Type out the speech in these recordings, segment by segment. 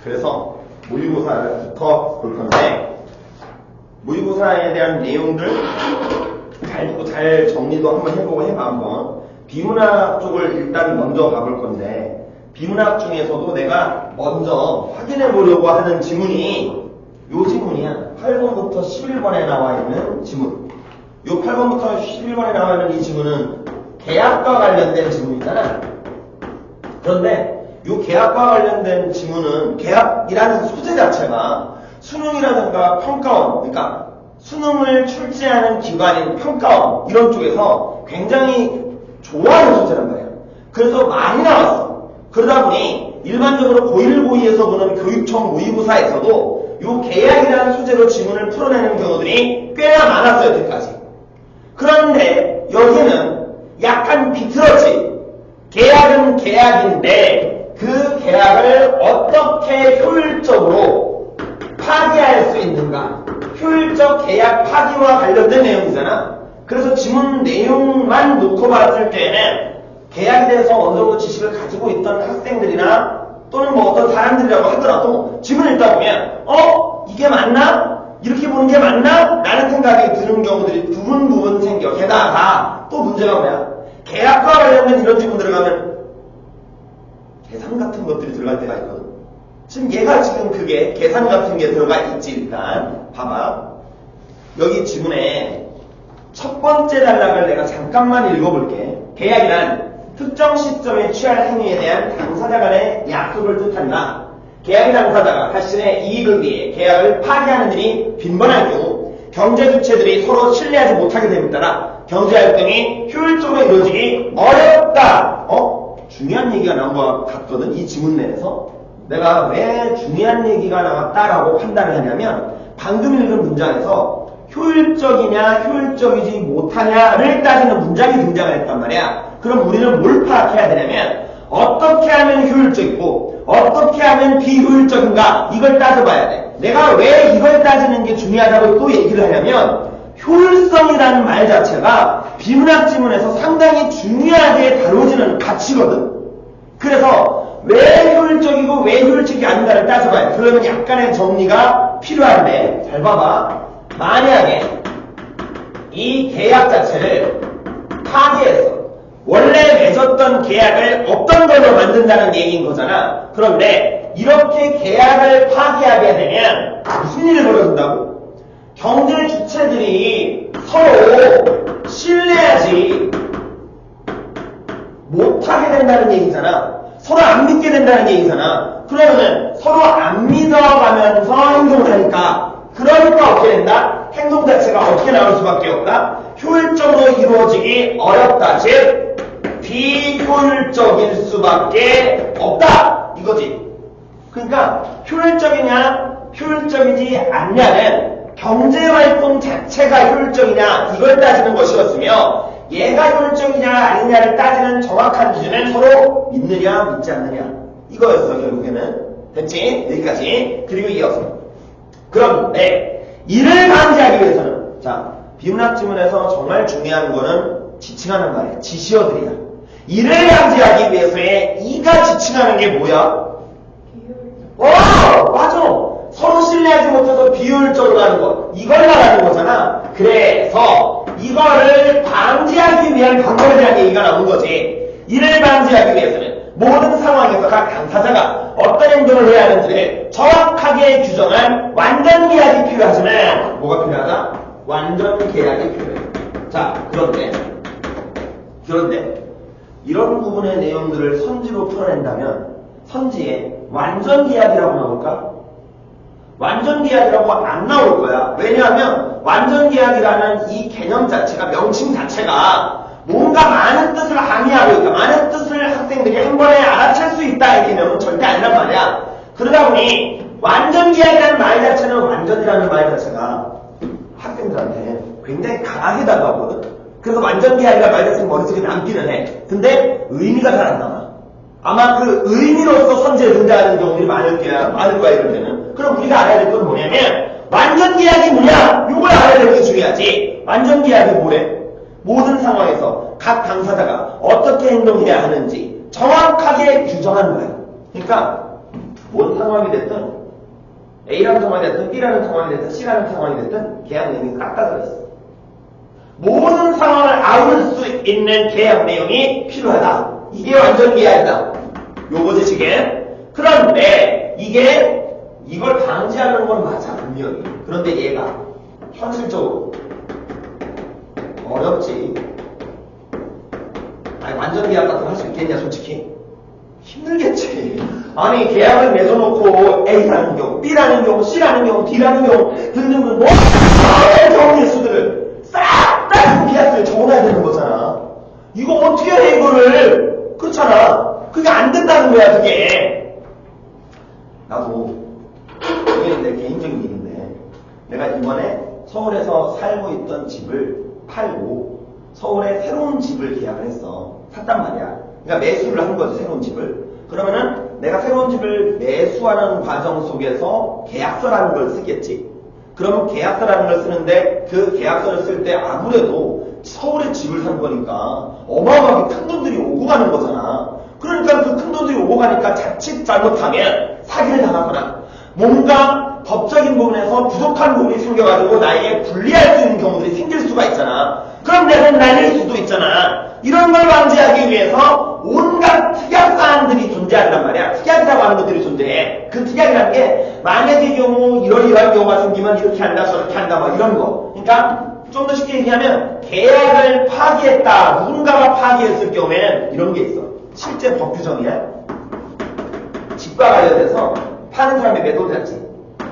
그래서 모의고사부터 볼 건데, 모의고사에 대한 내용들 잘 정리도 한번 해보고 해봐 한번. 비문학 쪽을 일단 먼저 가볼 건데, 비문학 중에서도 내가 먼저 확인해 보려고 하는 지문이 요 지문이야. 8번부터 11번에 나와 있는 지문. 요 8번부터 11번에 나와 있는 이 지문은 계약과 관련된 지문이잖아. 그런데 요 계약과 관련된 지문은 계약이라는 소재 자체가 수능이라든가 평가원, 그러니까 수능을 출제하는 기관인 평가원 이런 쪽에서 굉장히 좋아하는 소재란 말이야. 그래서 많이 나왔어. 그러다 보니 일반적으로 고1, 고2에서 보는 교육청 모의고사에서도 요 계약이라는 소재로 지문을 풀어내는 경우들이 꽤나 많았어요, 여태까지. 그런데 여기는 약간 비틀어지. 계약은 계약인데 그 계약을 어떻게 효율적으로 파기할 수 있는가. 효율적 계약 파기와 관련된 내용이잖아. 그래서 지문 내용만 놓고 봤을 때는 계약에 대해서 어느 정도 지식을 가지고 있던 학생들이나 또는 뭐 어떤 사람들이라고 하더라도 지문을 읽다 보면 이게 맞나? 이렇게 보는 게 맞나? 라는 생각이 드는 경우들이 부분 생겨. 게다가 또 문제가 뭐야? 계약과 관련된 이런 지문 들어가면 계산 같은 것들이 들어갈 때가 있거든. 지금 얘가 지금 그게 계산 같은 게 들어가 있지. 일단 봐봐. 여기 지문에 첫 번째 단락을 내가 잠깐만 읽어볼게. 계약이란 특정 시점에 취할 행위에 대한 당사자 간의 약속을 뜻한다. 계약의 당사자가 자신의 이익을 위해 계약을 파기하는 일이 빈번할 경우 경제 주체들이 서로 신뢰하지 못하게 됨에 따라 경제활동이 효율적으로 이루어지기 어렵다. 중요한 얘기가 나온 것 같거든. 이 지문 내에서 내가 왜 중요한 얘기가 나왔다라고 판단을 하냐면 방금 읽은 문장에서 효율적이냐 효율적이지 못하냐를 따지는 문장이 등장을 했단 말이야. 그럼 우리는 뭘 파악해야 되냐면 어떻게 하면 효율적이고 어떻게 하면 비효율적인가 이걸 따져봐야 돼. 내가 왜 이걸 따지는 게 중요하다고 또 얘기를 하냐면 효율성이라는 말 자체가 비문학 지문에서 상당히 중요하게 다뤄지는 가치거든. 그래서 왜 효율적이고 왜 효율적이 아닌가를 따져봐야 돼. 그러면 약간의 정리가 필요한데 잘 봐봐. 만약에 이 계약 자체를 파기해서 원래 맺었던 계약을 없던 걸로 만든다는 얘기인 거잖아. 그런데 이렇게 계약을 파기하게 되면 무슨 일이 벌어진다고? 경제 주체들이 서로 신뢰하지 못하게 된다는 얘기잖아. 서로 안 믿게 된다는 얘기잖아. 그러면 서로 안 믿어가면서 행동을 하니까 그러니까 어떻게 된다? 행동 자체가 어떻게 나올 수밖에 없다? 효율적으로 이루어지기 어렵다. 즉 비효율적일 수밖에 없다. 이거지. 그러니까 효율적이냐 효율적이지 않냐는 경제활동 자체가 효율적이냐 이걸 따지는 것이었으며 얘가 효율적이냐 아니냐를 따지는 정확한 기준은 서로 믿느냐 믿지 않느냐 이거였어. 결국에는 됐지? 여기까지. 그리고 이어서 그런데 이를 방지하기 위해서는 자 비문학 지문에서 정말 중요한 거는 지칭하는 말이야. 지시어들이야. 이를 방지하기 위해서의 이가 지칭하는 게 뭐야? 맞아. 서로 신뢰하지 못해서 비효율적으로 하는 것. 이걸 말하는 거잖아. 그래서 이거를 방지하기 위한 방법에 대한 얘기가 나온 거지. 이를 방지하기 위해서는 모든 상황에서 각 당사자가 어떤 행동을 해야 하는지를 정확하게 규정한 완전 계약이 필요하지만 뭐가 필요하다? 완전 계약이 필요해. 자, 그런데 이런 부분의 내용들을 선지로 풀어낸다면 선지에 완전 계약이라고 나올까? 완전 계약이라고 안 나올 거야. 왜냐하면 완전 계약이라는 이 개념 자체가 명칭 자체가 뭔가 많은 뜻을 함의하고 있다. 많은 뜻을 학생들이 한 번에 알아챌 수 있다. 이 개념은 절대 아니란 말이야. 그러다 보니 완전 계약이라는 말 자체는 완전이라는 말 자체가 학생들한테 굉장히 강하게 다가오거든. 그래서 완전 계약이라는 말 자체는 머릿속에 남기는 해. 근데 의미가 잘 안 남아. 아마 그 의미로서 선지에 등장하는 경우들이 많을 거야 이럴 때는. 그럼 우리가 알아야 될 건 뭐냐면 완전 계약이 뭐냐? 이걸 알아야 되는 게 중요하지. 완전 계약이 뭐래? 모든 상황에서 각 당사자가 어떻게 행동해야 하는지 정확하게 규정한 거야. 그러니까 뭔 상황이 됐든 A라는 상황이 됐든 B라는 상황이 됐든 C라는 상황이 됐든 계약 내용이 싹 다 들어있어. 모든 상황을 아울 수 있는 계약 내용이 필요하다. 이게 완전 계약이다. 요거지 지금. 그런데 이걸 방지하는 건 맞아 분명히. 그런데 얘가 현실적으로 어렵지. 아니 완전 계약 같은 거 할 수 있겠냐 솔직히. 힘들겠지. 아니 계약을 맺어놓고 A라는 경우, B라는 경우, C라는 경우, D라는 경우 등등등 모든 경우의 수들을 싹 다 계약서에 적어놔야 되는 거잖아. 이거 어떻게 해 이거를. 그렇잖아. 그게 안 된다는 거야 그게. 나도 이게 내 개인적인 일인데 내가 이번에 서울에서 살고 있던 집을 팔고 서울에 새로운 집을 계약을 했어. 샀단 말이야. 그러니까 매수를 한 거지 새로운 집을. 그러면은 내가 새로운 집을 매수하는 과정 속에서 계약서라는 걸 쓰겠지. 그러면 계약서라는 걸 쓰는데 그 계약서를 쓸 때 아무래도 서울에 집을 산 거니까 어마어마하게 큰 돈들이 오고 가는 거잖아. 그러니까 그 큰 돈들이 오고 가니까 자칫 잘못하면 사기를 당하거나 뭔가 법적인 부분에서 부족한 부분이 생겨가지고 나에게 불리할 수 있는 경우들이 생길 수가 있잖아. 그럼 내가 날릴 수도 있잖아. 이런 걸 방지하기 위해서 온갖 특약사항들이 존재한단 말이야. 특약이라고 하는 것들이 존재해. 그 특약이라는 게 만약의 경우 이러이러한 경우가 생기면 이렇게 한다 저렇게 한다 뭐 이런 거. 그러니까 좀 더 쉽게 얘기하면 계약을 파기했다. 누군가가 파기했을 경우에는 이런 게 있어. 실제 법 규정이야. 집과 관련돼서 파는 사람이 매도자지.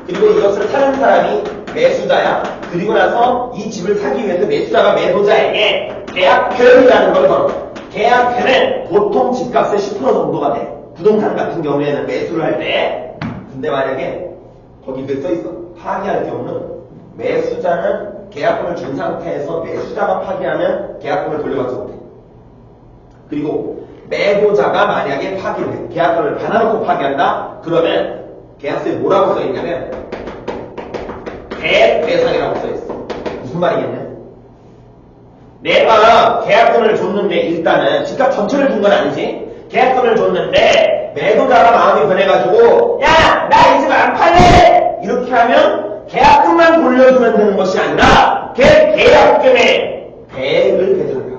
그리고 이것을 사는 사람이 매수자야. 그리고 나서 이 집을 사기 위해서 매수자가 매도자에게 계약편이라는 걸 걸어. 계약편은 보통 집값의 10% 정도가 돼. 부동산 같은 경우에는 매수를 할 때. 근데 만약에 거기 그 써있어. 파기할 경우는 매수자는 계약금을 준 상태에서 매수자가 파기하면 계약금을 돌려받지 못해. 그리고 매도자가 만약에 파기를 해. 계약금을 받아놓고 파기한다? 그러면 계약서에 뭐라고 써있냐면 대배상이라고 써있어. 무슨 말이겠냐? 내가 계약금을 줬는데 일단은 집값 전체를 준 건 아니지. 계약금을 줬는데 매도자가 마음이 변해가지고 야! 나 이 집 안 팔래! 이렇게 하면 계약금만 돌려주면 되는 것이 아니라 계약금의 배액을 배상해요.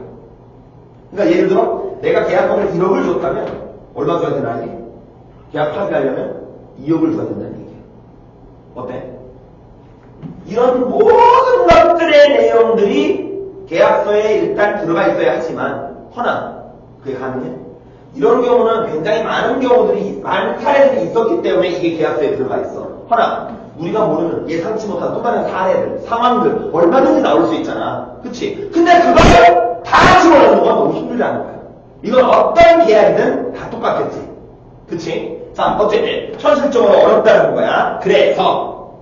그러니까 예를 들어 내가 계약금을 1억을 줬다면 얼마 줘야 되나 이게? 계약 파기하려면 2억을 줘야 된다는 얘기야. 어때? 이런 모든 것들의 내용들이 계약서에 일단 들어가 있어야 하지만 허나 그게 가능해? 이런 경우는 굉장히 많은 경우들이 많은 사례들이 있었기 때문에 이게 계약서에 들어가 있어. 허나 우리가 모르는 예상치 못한 또 다른 사례들, 상황들 얼마든지 나올 수 있잖아. 그치? 근데 그거를 다 집어넣는 건 너무 힘들다는 거야. 이건 어떤 계약이든 다 똑같겠지. 그치? 자, 어쨌든 현실적으로 어렵다는 거야. 그래서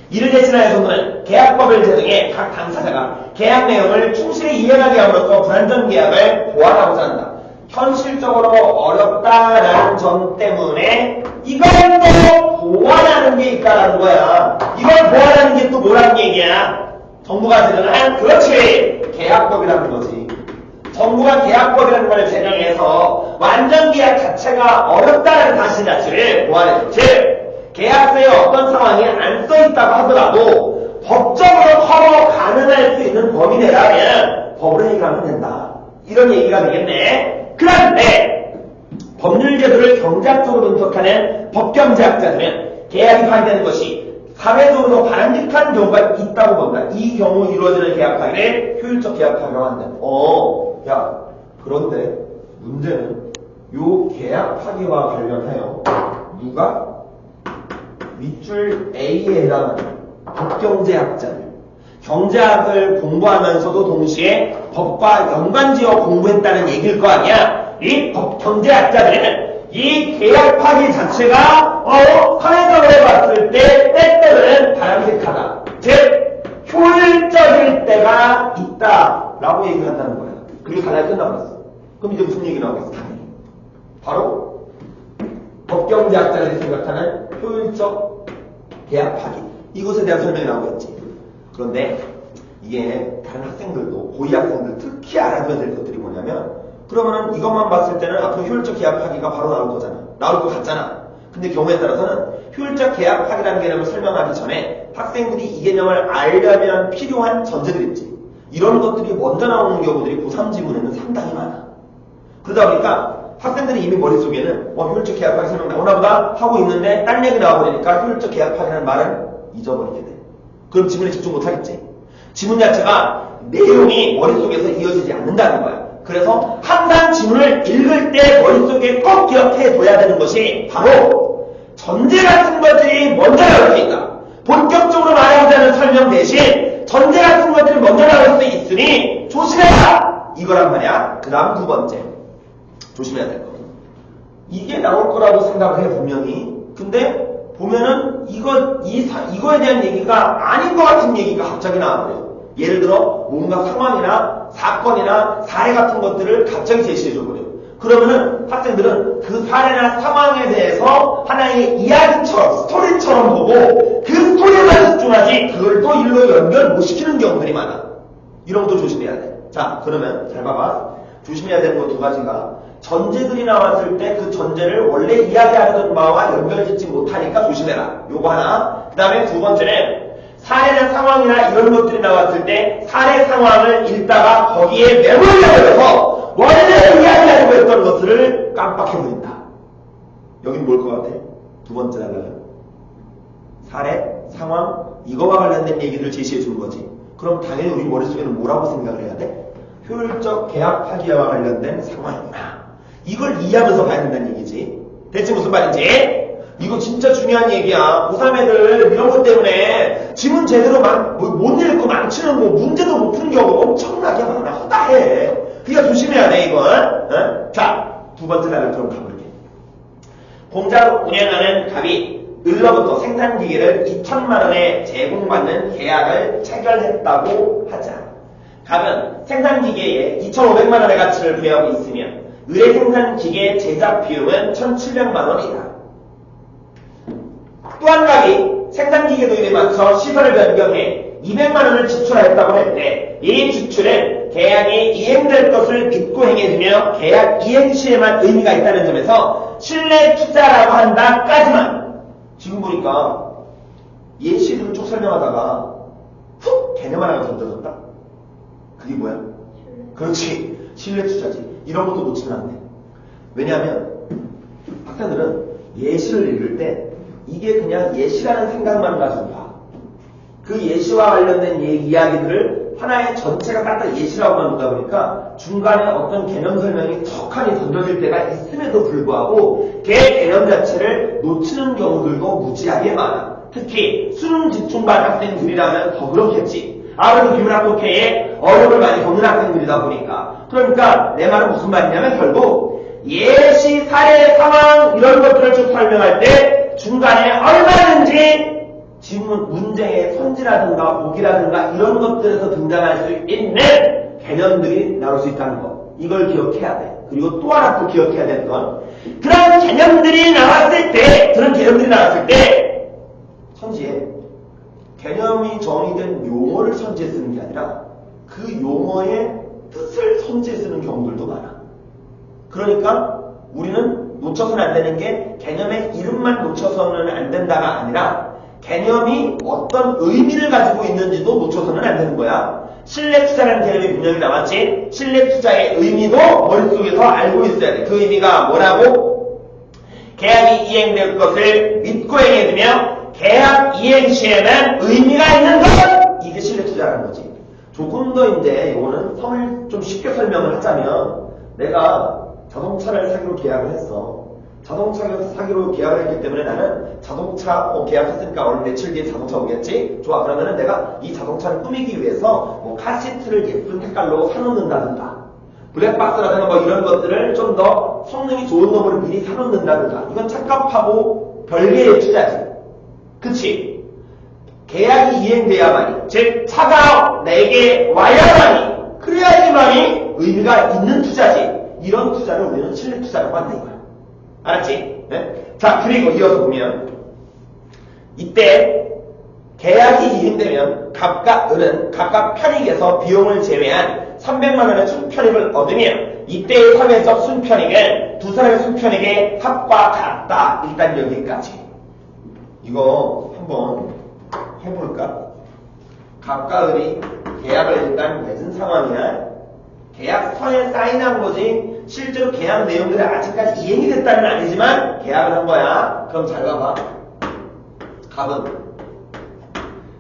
이를 대신하여 정부는 계약법을 제정해 각 당사자가 계약 내용을 충실히 이행하게 함으로써 불안전 계약을 보완하고자 한다. 현실적으로 어렵다라는 점 때문에 이걸 또 보완하는 게 있다라는 거야. 이걸 보완하는 게 또 뭐라는 얘기야? 정부가 제정한 그렇지 계약법이라는 거지. 정부가 계약법이라는 걸 제정해서 완전 계약 자체가 어렵다는 사실 자체를 보완해줘. 즉 계약서에 어떤 상황이 안 써있다고 하더라도 법적으로 커버 가능할 수 있는 범위 내라면 법으로 해결하면 된다. 이런 얘기가 되겠네. 그런데 법률 제도를 경제학적으로 분석하는 법경제학자들은 계약이 파기되는 것이 사회적으로 바람직한 경우가 있다고 본다. 이 경우 이루어지는 계약 파기를 효율적 계약 파기라고 한다. 야, 그런데 문제는 요 계약 파기와 관련하여 누가 밑줄 A에 해당하는 법경제학자들, 경제학을 공부하면서도 동시에 법과 연관지어 공부했다는 얘기일 거 아니야? 이 법경제학자들은 이 계약 파기 자체가 사회적으로 봤을 때 때때로는 바람직하다. 즉 효율적일 때가 있다라고 얘기를 한다는 거야. 그리고 단락이 끝나버렸어. 그럼 이제 무슨 얘기 나오겠어? 바로 법경제학자들이 생각하는 효율적 계약 파기. 이것에 대한 설명이 나오겠지. 그런데 이게 다른 학생들도 고위 학생들 특히 알아둬야 될 것들이 뭐냐면 그러면은 이것만 봤을 때는 앞으로 효율적 계약 파기가 바로 나올 거잖아. 나올 것 같잖아. 근데 경우에 따라서는 효율적 계약 파기라는 개념을 설명하기 전에 학생들이 이 개념을 알려면 필요한 전제들이 있지. 이런 것들이 먼저 나오는 경우들이 고3 지문에는 상당히 많아. 그러다 보니까 학생들이 이미 머릿속에는 효율적 계약 파기 설명 나오나 보다 하고 있는데 딴 얘기 나와버리니까 효율적 계약 파기라는 말을 잊어버리게 돼. 그럼 지문에 집중 못하겠지. 지문 자체가 내용이 머릿속에서 이어지지 않는다는 거야. 그래서 항상 지문을 읽을 때 머릿속에 꼭 기억해둬야 되는 것이 바로 전제 같은 것들이 먼저 나올 수 있다. 본격적으로 말하자는 설명 대신 전제 같은 것들이 먼저 나올 수 있으니 조심해라! 이거란 말이야. 그 다음 두 번째. 조심해야 될 거. 이게 나올 거라고 생각을 해, 분명히. 근데 보면은 이거에 대한 얘기가 아닌 것 같은 얘기가 갑자기 나와버려. 예를 들어 뭔가 상황이나 사건이나 사례 같은 것들을 갑자기 제시해줘버려. 그러면은 학생들은 그 사례나 상황에 대해서 하나의 이야기처럼 스토리처럼 보고 그 스토리에만 집중하지 그걸 또 일로 연결 못 시키는 경우들이 많아. 이런 것도 조심해야 돼. 자, 그러면 잘 봐봐. 조심해야 되는 것 두 가지가 전제들이 나왔을 때 그 전제를 원래 이야기하던 바와 연결짓지 못하니까 조심해라. 요거 하나. 그 다음에 두 번째는 사례나 상황이나 이런 것들이 나왔을 때 사례 상황을 읽다가 거기에 메모리를 해서 원래 이야기하려고 했던 것들을 깜빡해버린다. 여긴 뭘 것 같아? 두 번째라면 사례, 상황, 이거와 관련된 얘기를 제시해주는 거지. 그럼 당연히 우리 머릿속에는 뭐라고 생각을 해야 돼? 효율적 계약 파기와 관련된 상황이구나. 이걸 이해하면서 봐야 된다는 얘기지. 대체 무슨 말인지? 이거 진짜 중요한 얘기야. 고3 애들 이런 것 때문에 지문 제대로 못 읽고 망치는 거 문제도 못 푸는 경우가 엄청나게 많아. 허다해. 그러니까 조심해야 돼 이건. 어? 자, 두 번째 날을 좀 가볼게. 공장 운영하는 갑이 을로부터 생산기계를 2천만 원에 제공받는 계약을 체결했다고 하자. 갑은 생산기계에 2,500만 원의 가치를 부여하고 있으며 을의 생산기계 제작 비용은 1,700만 원이다. 또한 갑이 생산기계 도입에 맞춰 시설을 변경해 200만 원을 지출하였다고 할 때 이 지출은 계약이 이행될 것을 믿고 행해지며 계약 이행 시에만 의미가 있다는 점에서 신뢰 투자라고 한다까지만 지금 보니까 예시를 쭉 설명하다가 훅 개념 하나가 던져졌다. 그게 뭐야? 그렇지. 신뢰 투자지. 이런 것도 놓치면 안 돼. 왜냐하면 학생들은 예시를 읽을 때 이게 그냥 예시라는 생각만 가지고 봐. 그 예시와 관련된 이야기들을 하나의 전체가 딱 예시라고만 보다 보니까 중간에 어떤 개념 설명이 턱하니 던져질 때가 있음에도 불구하고 걔 개념 자체를 놓치는 경우들도 무지하게 많아. 특히 수능 집중반 학생들이라면 더 그렇겠지. 아무래도 비문학국회에 어려움을 많이 겪는 학생들이다 보니까. 그러니까 내 말은 무슨 말이냐면 결국 예시, 사례, 상황 이런 것들을 쭉 설명할 때 중간에 얼마든지 지문 문제의 선지라든가 보기라든가 이런 것들에서 등장할 수 있는 개념들이 나올 수 있다는 거. 이걸 기억해야 돼. 그리고 또 하나 또 기억해야 되는 건 그런 개념들이 나왔을 때 선지에 개념이 정의된 용어를 선지에 쓰는 게 아니라 그 용어의 뜻을 선지에 쓰는 경우들도 많아. 그러니까 우리는 놓쳐서는 안 되는 게 개념의 이름만 놓쳐서는 안 된다가 아니라 개념이 어떤 의미를 가지고 있는지도 놓쳐서는 안 되는 거야. 신뢰투자라는 개념이 분명히 나왔지. 신뢰투자의 의미도 머릿속에서 알고 있어야 돼. 그 의미가 뭐라고? 계약이 이행될 것을 믿고 행해두며 계약 이행 시에는 의미가 있는 것! 이게 신뢰투자라는 거지. 조금 더 이제 이거는 성을 좀 쉽게 설명을 하자면 내가 자동차를 사기로 계약을 했어. 자동차를 사기로 계약을 했기 때문에 나는 자동차 계약했으니까 얼마 며칠 뒤에 자동차 오겠지? 좋아. 그러면은 내가 이 자동차를 꾸미기 위해서 카시트를 예쁜 색깔로 사놓는다든가 블랙박스라든가 이런 것들을 좀 더 성능이 좋은 놈을 미리 사놓는다든가 이건 착각하고 별개의 투자지. 그치? 계약이 이행돼야만이 즉 차가 내게 와야만이 그래야지만이 의미가 있는 투자지. 이런 투자를 우리는 신뢰 투자라고 한다 이거야. 알았지? 네? 자, 그리고 이어서 보면 이때 계약이 이행되면 갑과 을은 각각 편익에서 비용을 제외한 300만 원의 총 편익을 얻으며 이때의 사회적 순편익은 두 사람의 순편익의 합과 같다. 일단 여기까지. 이거 한번 해볼까? 갑과 을이 계약을 일단 맺은 상황이야. 계약서에 사인한 거지 실제로 계약 내용들이 아직까지 이행이 됐다는 아니지만 계약을 한 거야. 그럼 잘 봐봐. 갑은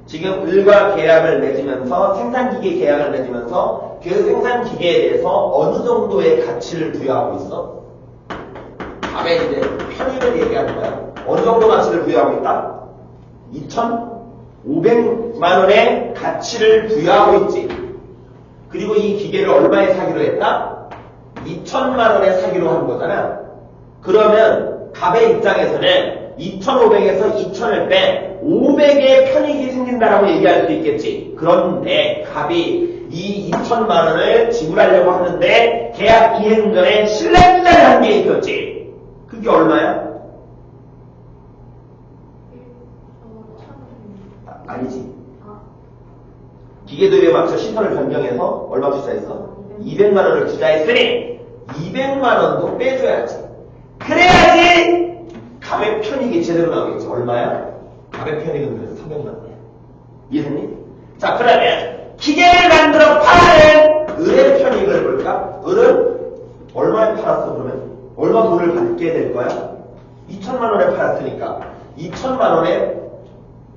지금 을과 계약을 맺으면서 생산기계 계약을 맺으면서 그 생산기계에 대해서 어느 정도의 가치를 부여하고 있어? 갑의 이제 편익을 얘기하는 거야. 어느 정도 가치를 부여하고 있다? 2,500만 원의 가치를 부여하고 있지. 그리고 이 기계를 얼마에 사기로 했다? 2,000만 원에 사기로 한 거잖아. 그러면 갑의 입장에서는 2,500에서 2,000을 뺀 500의 편익이 생긴다라고 얘기할 수 있겠지. 그런데 갑이 이 2,000만 원을 지불하려고 하는데 계약 이행 전에 실례투자를 한 게 있었지. 그게 얼마야? 아니지. 기계도에 맞춰 시선을 변경해서 얼마 투자했어? 200만 원을 투자했으니 200만 원도 빼줘야지. 그래야지 갑의 편익이 제대로 나오겠지. 얼마야? 갑의 편익은 그래서 300만 원이야. 이해했니? 자, 그러면 기계를 만들어 파는 을의 편익을 볼까? 을은 얼마에 팔았어 그러면? 얼마 돈을 받게 될 거야? 2,000만 원에 팔았으니까 2,000만 원에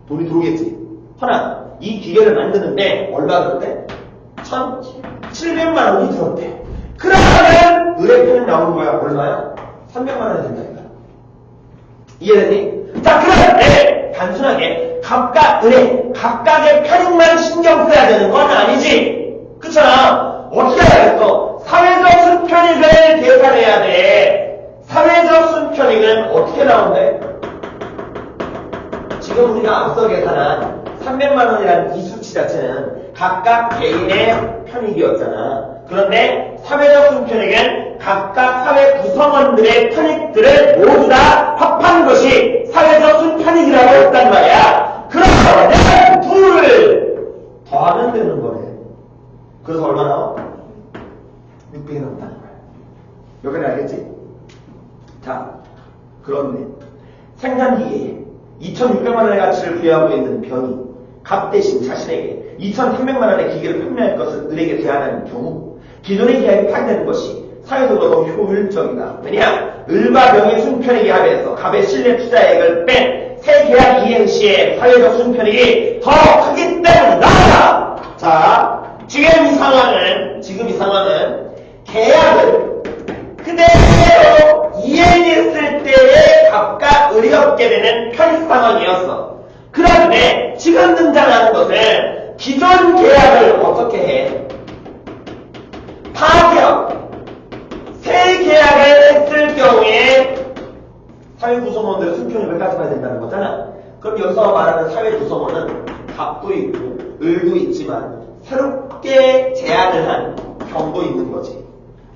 돈이 들어오겠지. 허나 이 기계를 만드는데 얼마 들었대? 1,700만 원이 들었대. 그러면 을의 편익 나오는 거야. 얼마야? 300만 원이 된다니까. 이해됐니? 자, 그런데 단순하게 갑과 을의 각각의 편익만 신경 써야 되는 건 아니지. 그렇잖아. 어떻게 해야겠어? 사회적 순편익을 계산해야 돼. 사회적 순편익은 어떻게 나온대? 지금 우리가 앞서 계산한 300만 원이라는 이 수치 자체는 각각 개인의 편익이었잖아. 그런데 사회적 순편익은 각각 사회 구성원들의 편익들을 모두 다 합한 것이 사회적 순편익이라고 했단 말이야. 그러면 둘을 더하면 되는 거네. 그래서 얼마 나와? 600이 나온다는 거야. 여기까지 알겠지? 자, 그런데 생산기계에 2,600만 원의 가치를 부여하고 있는 병이 갑 대신 자신에게 2,300만 원의 기계를 판매할 것을 을에게 제안하는 경우 기존의 계약이 파기되는 것이 사회적으로 더 효율적이다. 왜냐? 을과 병의 순편익에 합해서 갑의 신뢰 투자액을 뺀 새 계약 이행 시에 사회적 순편익이 더 크기 때문이다. 자, 지금 이 상황은 계약을 그대로 이행했을 때의 갑과 을이 얻게 되는 편익 상황이었어. 그런데 지금 등장하는 것은 기존 계약을 어떻게 해? 파기하고 새 계약을 했을 경우에 사회 구성원들의 순편익을 따져봐야 된다는 거잖아. 그럼 여기서 말하는 사회 구성원은 갑도 있고 을도 있지만 새롭게 제안을 한 병도 있는 거지.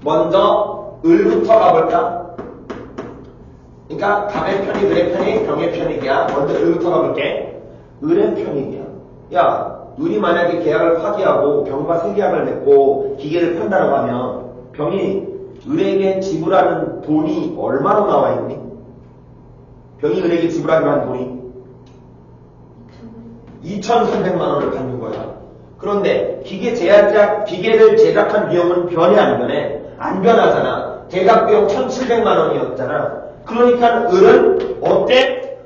먼저 을부터 가볼까? 그러니까 갑의 편익, 을의 편익, 병의 편익이야. 먼저 을부터 가볼게. 을의 편익이야. 야, 을이 만약에 계약을 파기하고 병과 새 계약을 맺고 기계를 판다고 하면 병이 을에게 지불하는 돈이 얼마로 나와 있니? 병이 을에게 지불하기로 한 돈이 2,300만 원을 받는 거야. 그런데 기계를 제작한 비용은 변해 안 변해? 안 변하잖아. 제작 비용 1,700만 원이었잖아. 그러니까 을은 어때?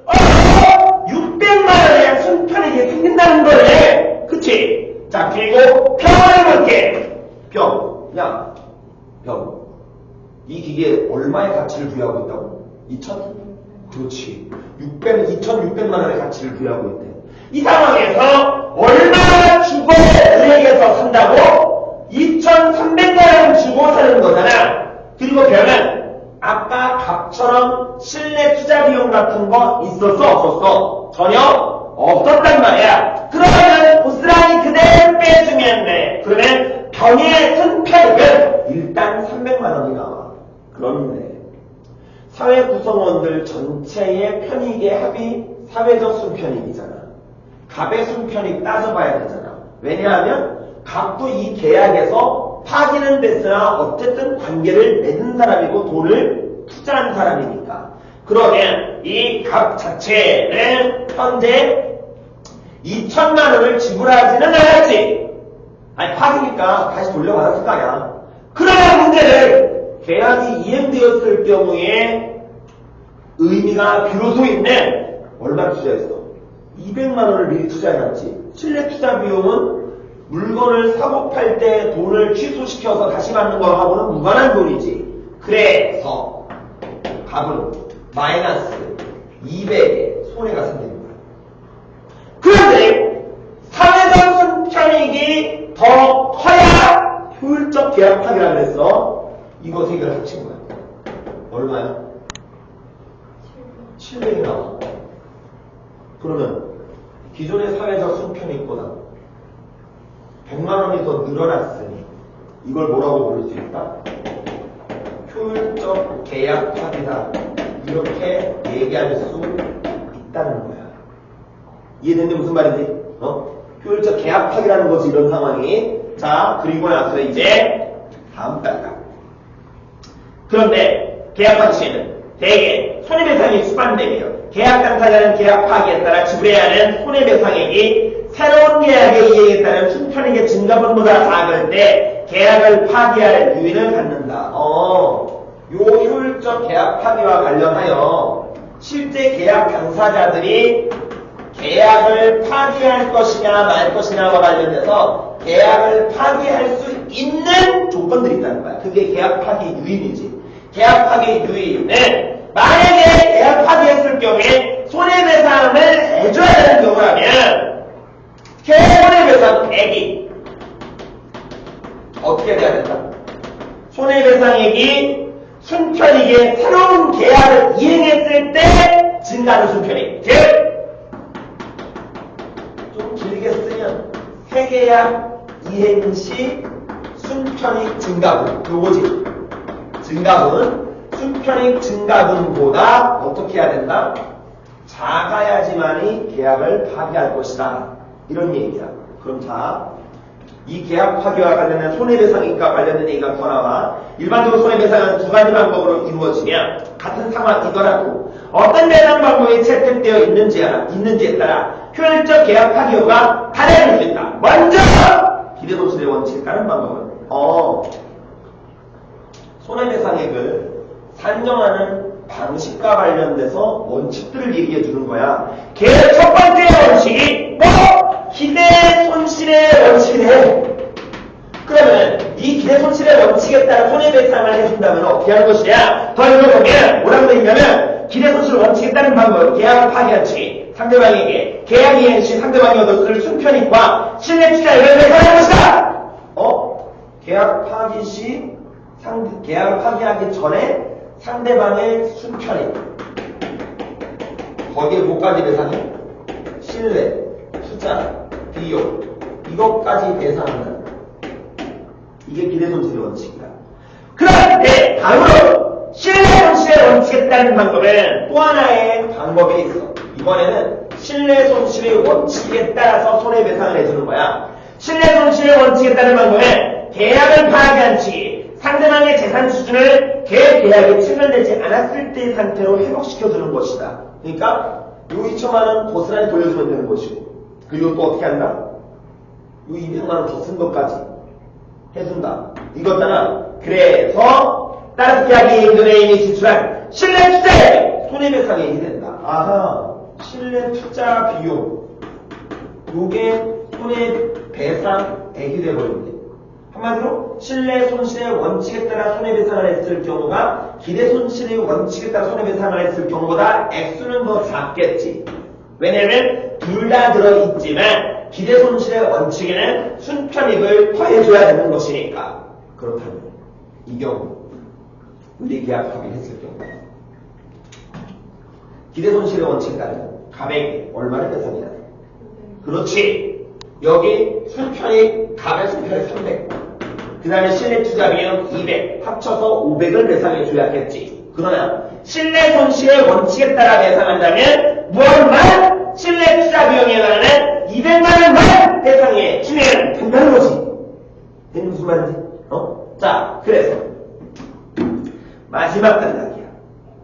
600만 원의 순편익이 생긴다는 거네. 그치? 자, 그리고 병을 해볼게. 병. 야, 병. 이 기계에 얼마의 가치를 부여하고 있다고? 2,000? 그렇지. 2,600만 원의 가치를 부여하고 있대. 이 상황에서 얼마 주고 을에게서 산다고? 2,300만 원 주고 사는 거잖아. 그리고 병은 아까 갑처럼 실내 투자 비용 같은 거 있었어? 없었어? 전혀 없었단 말이야. 그러면 고스란히 그대로 빼주면 돼. 그러면 병의 순편익은 일단 300만 원이 나와. 그런데 사회 구성원들 전체의 편익의 합이 사회적 순편익이잖아. 갑의 순편익 따져봐야 되잖아. 왜냐하면 갑도 이 계약에서 파기는 됐으나 어쨌든 관계를 맺은 사람이고 돈을 투자한 사람이니까. 그러면 이 값 자체는 현재 2천만 원을 지불하지는 않았지. 아니 파기니까 다시 돌려받았을 거 아니야. 그러나 문제는 계약이 이행되었을 경우에 의미가 비로소 있네. 얼마 투자했어? 200만 원을 미리 투자해놨지. 실내 투자 비용은 물건을 사고 팔 때 돈을 취소시켜서 다시 받는 거하고는 무관한 돈이지. 그래서 값은 마이너스 200에 손해가 생기는 거야. 그런데 사회적 순편익이 더 커야 효율적 계약 파기라 그랬어. 이거 세 개를 합친 거야. 얼마야? 700이 나와. 그러면 기존의 사회적 순편익보다 100만 원이 더 늘어났으니 이걸 뭐라고 부를 수 있다? 효율적 계약 파기다. 이렇게 얘기할 수 있다는 거야. 이해되는데 무슨 말인지? 효율적 계약 파기라는 거지 이런 상황이. 자, 그리고 나서 이제 다음 단락. 그런데 계약 파기 시에는 대개 손해배상이 수반되며 계약 당사자는 계약 파기에 따라 지불해야 하는 손해배상액이 새로운 계약의 이행에 따른 순편익의 증가분보다 작을 때 계약을 파기할 유인을 갖는다. 요 효율적 계약 파기와 관련하여 실제 계약 당사자들이 계약을 파기할 것이냐 말 것이냐와 관련해서 계약을 파기할 수 있는 조건들이 있다는 거야. 그게 계약 파기 유인이지. 계약 파기 유인은 만약에 계약 파기했을 경우에 손해배상을 해줘야 되는 경우라면 손해배상액이 어떻게 돼야 된다? 손해배상액이 순편익의 새로운 계약을 이행했을 때 증가하는 순편익. 즉, 좀 길게 쓰면 해계약 이행 시 순편익 증가분. 요거지. 증가분은 순편익 증가분보다 어떻게 해야 된다? 작아야지만이 계약을 파기할 것이다. 이런 얘기야. 그럼 자, 이 계약 파기와 관련된 손해배상액과 관련된 얘기가 더 나와. 일반적으로 손해배상은 두 가지 방법으로 이루어지며 같은 상황이더라도 어떤 배상 방법이 채택되어 있는지에 따라 효율적 계약 파기효가 달라질 수 있다. 먼저 기대손실의 원칙에 따른 방법은 손해배상액을 산정하는 방식과 관련돼서 원칙들을 얘기해 주는 거야. 첫 번째 원칙이 기대손실의 원칙이네. 그러면 이 기대손실의 원칙에 따라 손해배상을 해준다면 어떻게 하는 것이냐? 더 읽어보면 뭐라고 되어 있냐면 기대손실 원칙에 따른 방법은 계약을 파기한 시 상대방에게 계약 이행 시 상대방이 얻었을 순편익과 실내 투자액을 배상할 것이다. 계약 파기 시 계약을 파기하기 전에 상대방의 순편익 거기에 뭐까지 배상해? 신뢰, 투자, 비용 이것까지 배상한다. 이게 기대손실의 원칙이다. 그런데 다음으로 신뢰손실의 원칙에 따른 방법은 또 하나의 방법이 있어. 이번에는 신뢰손실의 원칙에 따라서 손해배상을 해주는 거야. 신뢰손실의 원칙에 따른 방법은 계약을 파기한 시 상대방의 재산 수준을 계약이 체결되지 않았을 때의 상태로 회복시켜주는 것이다. 그러니까 요 2천만 원 고스란히 돌려주면 되는 것이고, 그리고 또 어떻게 한다? 요 200만 원 더 쓴 것까지 해준다. 이거잖아. 그래서 따라서 계약이 은행이 지출한 신뢰 투자액 손해배상액이 된다. 아하, 신뢰 투자 비용 요게 손해배상액이 돼버린대. 한마디로 신뢰 손실의 원칙에 따라 손해배상을 했을 경우가 기대손실의 원칙에 따라 손해배상을 했을 경우보다 액수는 더 작겠지. 왜냐면 둘 다 들어있지만 기대손실의 원칙에는 순편익을 더해줘야 되는 것이니까. 그렇다면 이 경우 우리 계약하게 했을 경우 기대손실의 원칙에 따르면 감액이 얼마를 배상해야 돼? 그렇지. 여기 순편익 감액 순편익 300, 그 다음에 신뢰 투자 비용 200 합쳐서 500을 배상해줘야겠지. 그러나 신뢰 손실의 원칙에 따라 배상한다면 무엇만 신뢰 투자 비용에 해당하는 200만 원만 배상해 주면 된다는 거지. 이게 무슨 말인지? 자, 그래서 마지막 단락이야.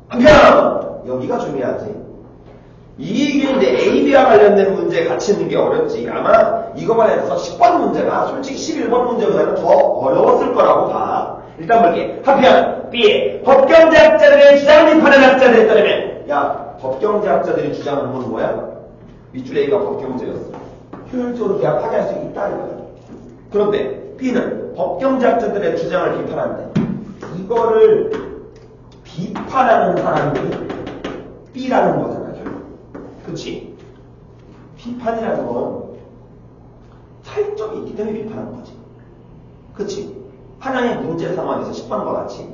한편 여기가 중요하지. 이게 이제 AB와 관련된 문제 같이 있는 게 어렵지. 아마 이거 관련해서 10번 문제가 솔직히 11번 문제보다는 더 어려웠을 거라고 봐. 일단 볼게. 한편 B에 법경제학자들의 주장을 비판하는 학자들에 따르면, 야, 법경제학자들이 주장하는 건 뭐야? 밑줄 A가 법경제였어. 효율적으로 계약 파기할 수 있다 이거야. 그런데 B는 법경제학자들의 주장을 비판한다. 이거를 비판하는 사람들이 B라는 거잖아, 결국. 그치? 비판이라는 건 차이점이 있기 때문에 비판하는 거지. 그치? 하나의 문제 상황에서 10번과 같이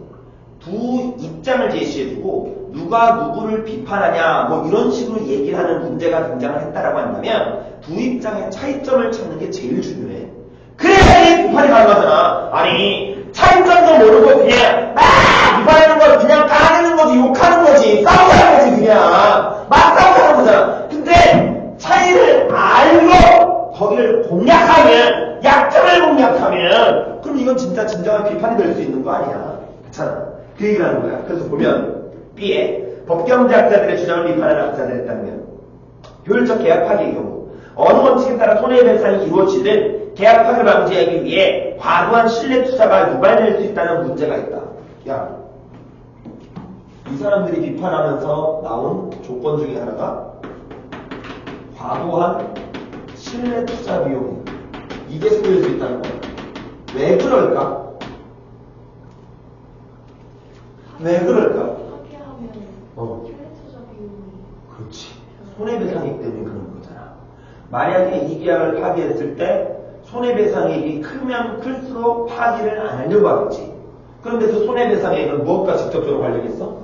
두 입장을 제시해주고 누가 누구를 비판하냐 뭐 이런 식으로 얘기를 하는 문제가 등장을 했다라고 한다면 두 입장의 차이점을 찾는 게 제일 중요해. 그래야 비판이 가능하잖아. 아니 차이점도 모르고 그냥 막 비판하는 걸 그냥 까내는 거지, 욕하는 거지, 싸우자는 거지, 그냥 막 싸우자는 거잖아. 근데 차이를 알고 거기를 공략하면, 약점을 공략하면, 그럼 이건 진짜 진정한 비판이 될 수 있는 거 아니야. 그렇잖아. 그 얘기를 하는 거야. 그래서 보면 B에 법경제학자들의 주장을 비판하는 학자들에 따르면 효율적 계약 파기의 경우 어느 원칙에 따라 손해배상이 이루어지든 계약 파기를 방지하기 위해 과도한 신뢰 투자가 유발될 수 있다는 문제가 있다. 야, 이 사람들이 비판하면서 나온 조건 중에 하나가 과도한 신뢰 투자 비용이 이게 생길 수 있다는 거야. 왜 그럴까? 왜 그럴까? 파기하면 신뢰 투자 비용이 그렇지. 손해배상이기 때문에 그런 거잖아. 만약에 이 계약을 파기했을 때 손해배상액이 크면 클수록 파기를 안 하려고 하겠지. 그런데 그 손해배상액은 무엇과 직접적으로 관련이 있어?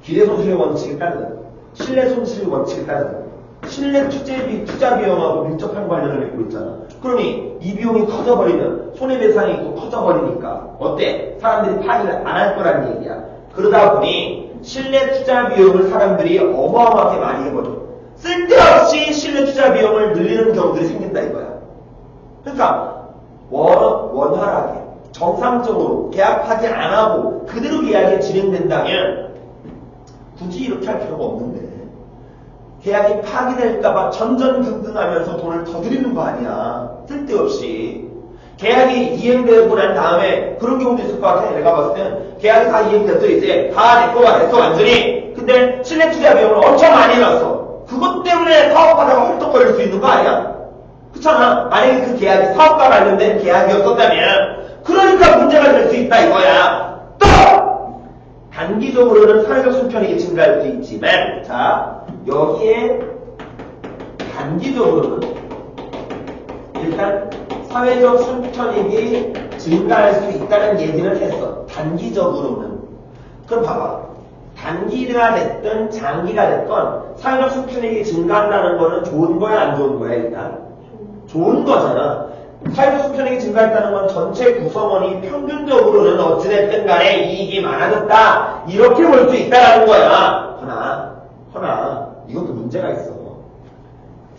기대손실의 원칙에 따르는, 신뢰손실 원칙에 따르는 신뢰 투자 비용하고 밀접한 관련을 맺고 있잖아. 그러니 이 비용이 커져버리면 손해배상이 또 커져버리니까 어때? 사람들이 파기를 안 할 거라는 얘기야. 그러다 보니 신뢰 투자 비용을 사람들이 어마어마하게 많이 해버려. 쓸데없이 신뢰 투자 비용을 늘리는 경우들이 생긴다 이거야. 그러니까 원활하게 정상적으로 계약 파기 안 하고 그대로 계약이 진행된다면 굳이 이렇게 할 필요가 없는데 계약이 파기될까봐 전전긍긍하면서 돈을 더 들이는 거 아니야. 쓸데없이. 계약이 이행되고 난 다음에 그런 경우도 있을 것 같아. 내가 봤을 땐 계약이 다 이행됐어. 이제 다 내 거가 됐어 완전히. 근데 신뢰 투자 비용을 엄청 많이 해놨어. 그것 때문에 사업하다가 헐떡거릴 수 있는 거 아니야? 그렇잖아. 만약에 그 계약이 사업과 관련된 계약이었었다면 그러니까 문제가 될 수 있다 이거야. 또! 단기적으로는 사회적 순편익이 증가할 수 있지만, 자, 여기에 단기적으로는 일단 사회적 순편익이 증가할 수 있다는 얘기를 했어. 단기적으로는. 그럼 봐봐. 단기가 됐든 장기가 됐건 사회적 순편익이 증가한다는 거는 좋은 거야 안 좋은 거야 일단? 좋은 거잖아. 사회적 순편익이 증가했다는 건 전체 구성원이 평균적으로는 어찌됐든 간에 이익이 많아졌다 이렇게 볼 수 있다라는 거야. 허나 이것도 문제가 있어.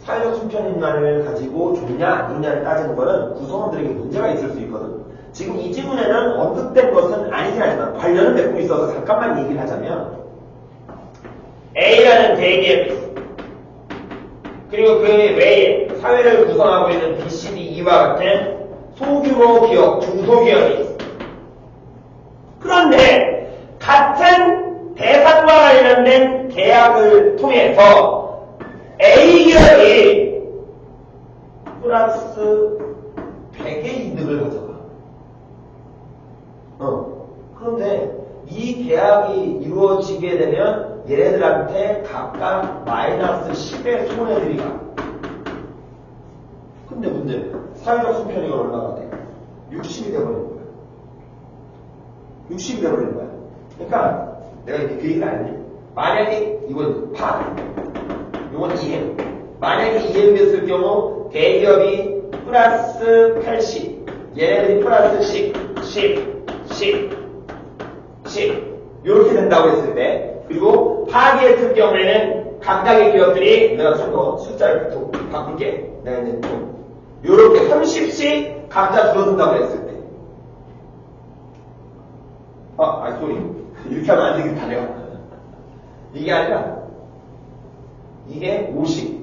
사회적 순편익만을 가지고 좋냐 아니냐를 따지는 거는 구성원들에게 문제가 있을 수 있거든. 지금 이 지문에는 언급된 것은 아니긴 하지만 관련은 맺고 있어서 잠깐만 얘기를 하자면 A라는 대기업이 그리고 그 외에 사회를 구성하고 있는 B, C, D, E와 같은 소규모 기업, 중소기업이 있어. 그런데 같은 대상과 관련된 계약을 통해서 A기업이 플러스 100의 이득을 가져가. 그런데 이 계약이 이루어지게 되면 얘네들한테 각각 마이너스 10의 손해들이 가. 근데 문제는 사회적 순편익은 얼마가 돼? 60이 돼버리는 거야. 60이 돼버리는 거야. 그러니까 내가 이렇게 그 얘기를 안 해. 만약에 이건 반, 이건 이행. 만약에 이행됐을 경우 대기업이 플러스 80, 얘네들이 플러스 10 이렇게 된다고 했을 때, 그리고 파기했을 경우에는 각각의 기업들이 내가 참고 숫자를 바꿀게. 내가 이제 좀 요렇게 30씩 각자 줄어든다고 했을 때 쏘리. 이렇게 하면 안 되겠다, 내가. 이게 아니라, 이게 50.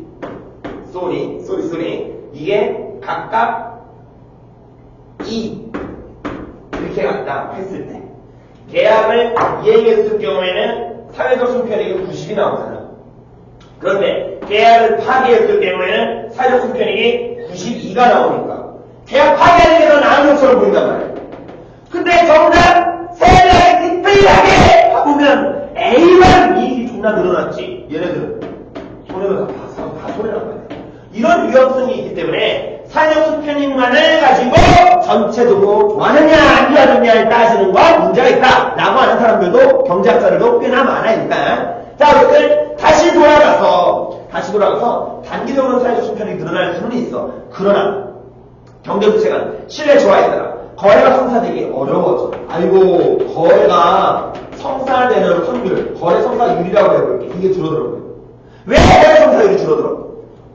쏘리. 이게 각각 2. 이렇게 갔다 했을 때. 계약을 이행했을 경우에는 사회적 손편익이 90이 나오잖아. 그런데 계약을 파기했을 경우에는 사회적 손편익이 92가 나오니까 계약 파기하는 게 더 나은 것처럼 보인단 말이야. 근데 정작 세상에 디테일하게 봐보면 A만 이익이 존나 늘어났지. 얘네들은 손해가 다 손해란 말이야. 이런 위험성이 있기 때문에 사회적 손편익만을 가지고 전체적으로 좋아하느냐 안 좋아하느냐를 따지는 건 문제가 있다 라고 하는 사람들도 경제학자들도 꽤나 많으니까. 자, 이것을 다시 돌아가서 단기적으로 사회적 손편익이 늘어날 수는 있어. 그러나 경제부채가 신뢰 좋아했더라. 거래가 성사되기 어려워져. 아이고, 거래가 성사되는 확률, 거래 성사율이라고 해볼게. 이게 줄어들어요. 왜 거래 성사율이 줄어들어?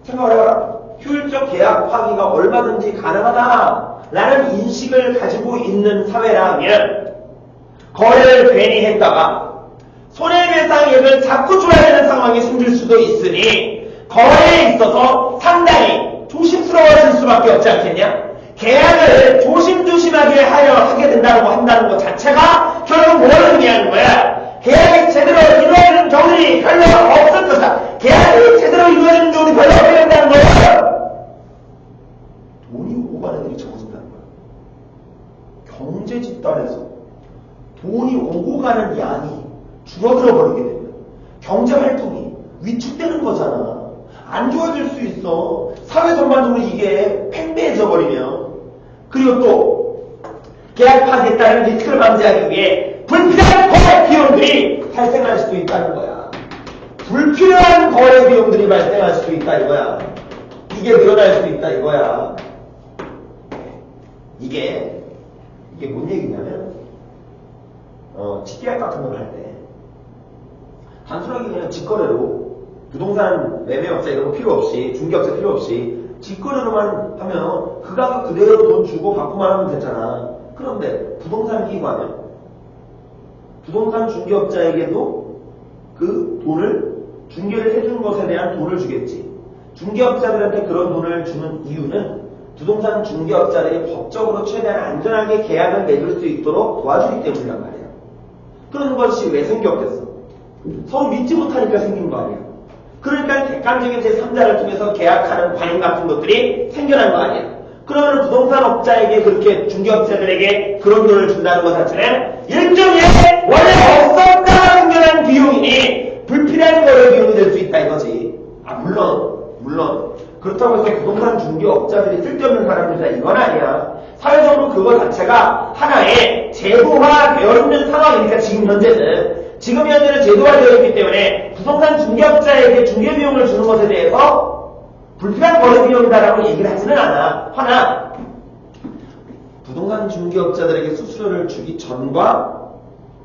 생각을 해봐라. 효율적 계약 파기가 얼마든지 가능하다라는 인식을 가지고 있는 사회라면 거래를 괜히 했다가 손해배상액을 자꾸 줘야 되는 상황이 생길 수도 있으니 거래에 있어서 상당히 조심스러워질 수밖에 없지 않겠냐? 계약을 조심조심하게 하게 한다는 것 자체가 결국 뭘 의미하는 거야? 계약이 제대로 이루어지는 경우들이 별로 없을 거다. 계약이 제대로 이루어지는 경우들이 별로 없게 된다는 거야. 돈이 오고 가는 일이 적어진다는 거야. 경제 집단에서 돈이 오고 가는 양이 줄어들어 버리게 되면 경제 활동이 위축되는 거잖아. 안 좋아질 수 있어. 사회 전반적으로 이게 팽배해져 버리면. 그리고 또 계약 파기에 따른 리스크를 방지하기 위해 불필요한 거래 비용들이 발생할 수도 있다는 거야. 불필요한 거래 비용들이 발생할 수도 있다 이거야. 이게 늘어날 수도 있다 이거야. 이게 뭔 얘기냐면 TPR 같은 걸 할 때 단순하게 그냥 직거래로 부동산 매매업자 이런 거 필요 없이 중개업자 필요 없이 직거래로만 하면 그 가격 그대로 돈 주고 받고만 하면 되잖아. 그런데 부동산 기관은 부동산 중개업자에게도 그 돈을 중개를 해준 것에 대한 돈을 주겠지. 중개업자들한테 그런 돈을 주는 이유는 부동산 중개업자들이 법적으로 최대한 안전하게 계약을 맺을 수 있도록 도와주기 때문이란 말이야. 그런 것이 왜 생겼겠어? 서로 믿지 못하니까 생긴 거 아니야. 그러니까 객관적인 제3자를 통해서 계약하는 관행 같은 것들이 생겨난 거 아니야. 그러면 부동산업자에게 그렇게 중개업자들에게 그런 돈을 준다는 것 자체는 일종의 원래 없었다가 생겨난 비용이니 불필요한 거래 비용이 될 수 있다 이거지. 물론 그렇다고 해서 부동산 중개업자들이 쓸데없는 사람들이다 이건 아니야. 사회적으로 그거 자체가 하나의 제도화되어 있는 상황이니까 지금 현재는 제도화되어 있기 때문에 부동산 중개업자에게 중개비용을 주는 것에 대해서 불필요한 거래 비용이다라고 얘기를 하지는 않아. 하나 부동산 중개업자들에게 수수료를 주기 전과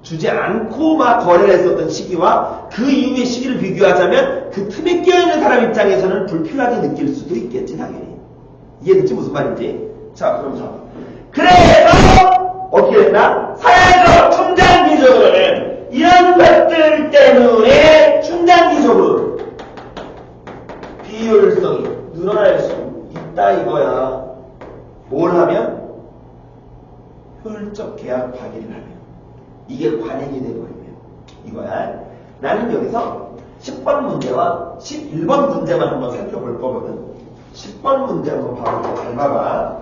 주지 않고 막 거래를 했었던 시기와 그 이후의 시기를 비교하자면 그 틈에 끼어있는 사람 입장에서는 불필요하게 느낄 수도 있겠지 당연히. 이해됐지 무슨 말인지? 자 그럼 그래서 어떻게 됐나? 사회적 중장기적으로는 이런 것들 때문에 중장기적으로 비효율성이 늘어날 수 있다 이거야. 뭘 하면? 효율적 계약 파기를 하면. 이게 관행이 돼버리면 이거야. 나는 여기서 10번 문제와 11번 문제만 한번 살펴볼 거거든. 10번 문제 한번 봐볼까? 잘 봐봐.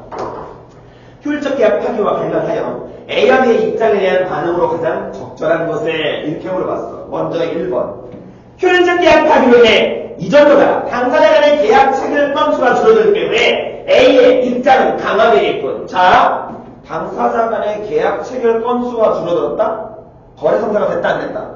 효율적 계약 파기와 관련하여 A와 B의 입장에 대한 반응으로 가장 적절한 것을 이렇게 물어봤어. 먼저 1번. 효율적 계약 파기로 인해 이전보다 당사자 간의 계약 체결 건수가 줄어들 경우에 A의 입장은 강화되겠군. 자, 당사자 간의 계약 체결 건수가 줄어들었다? 거래 성사가 됐다 안 됐다?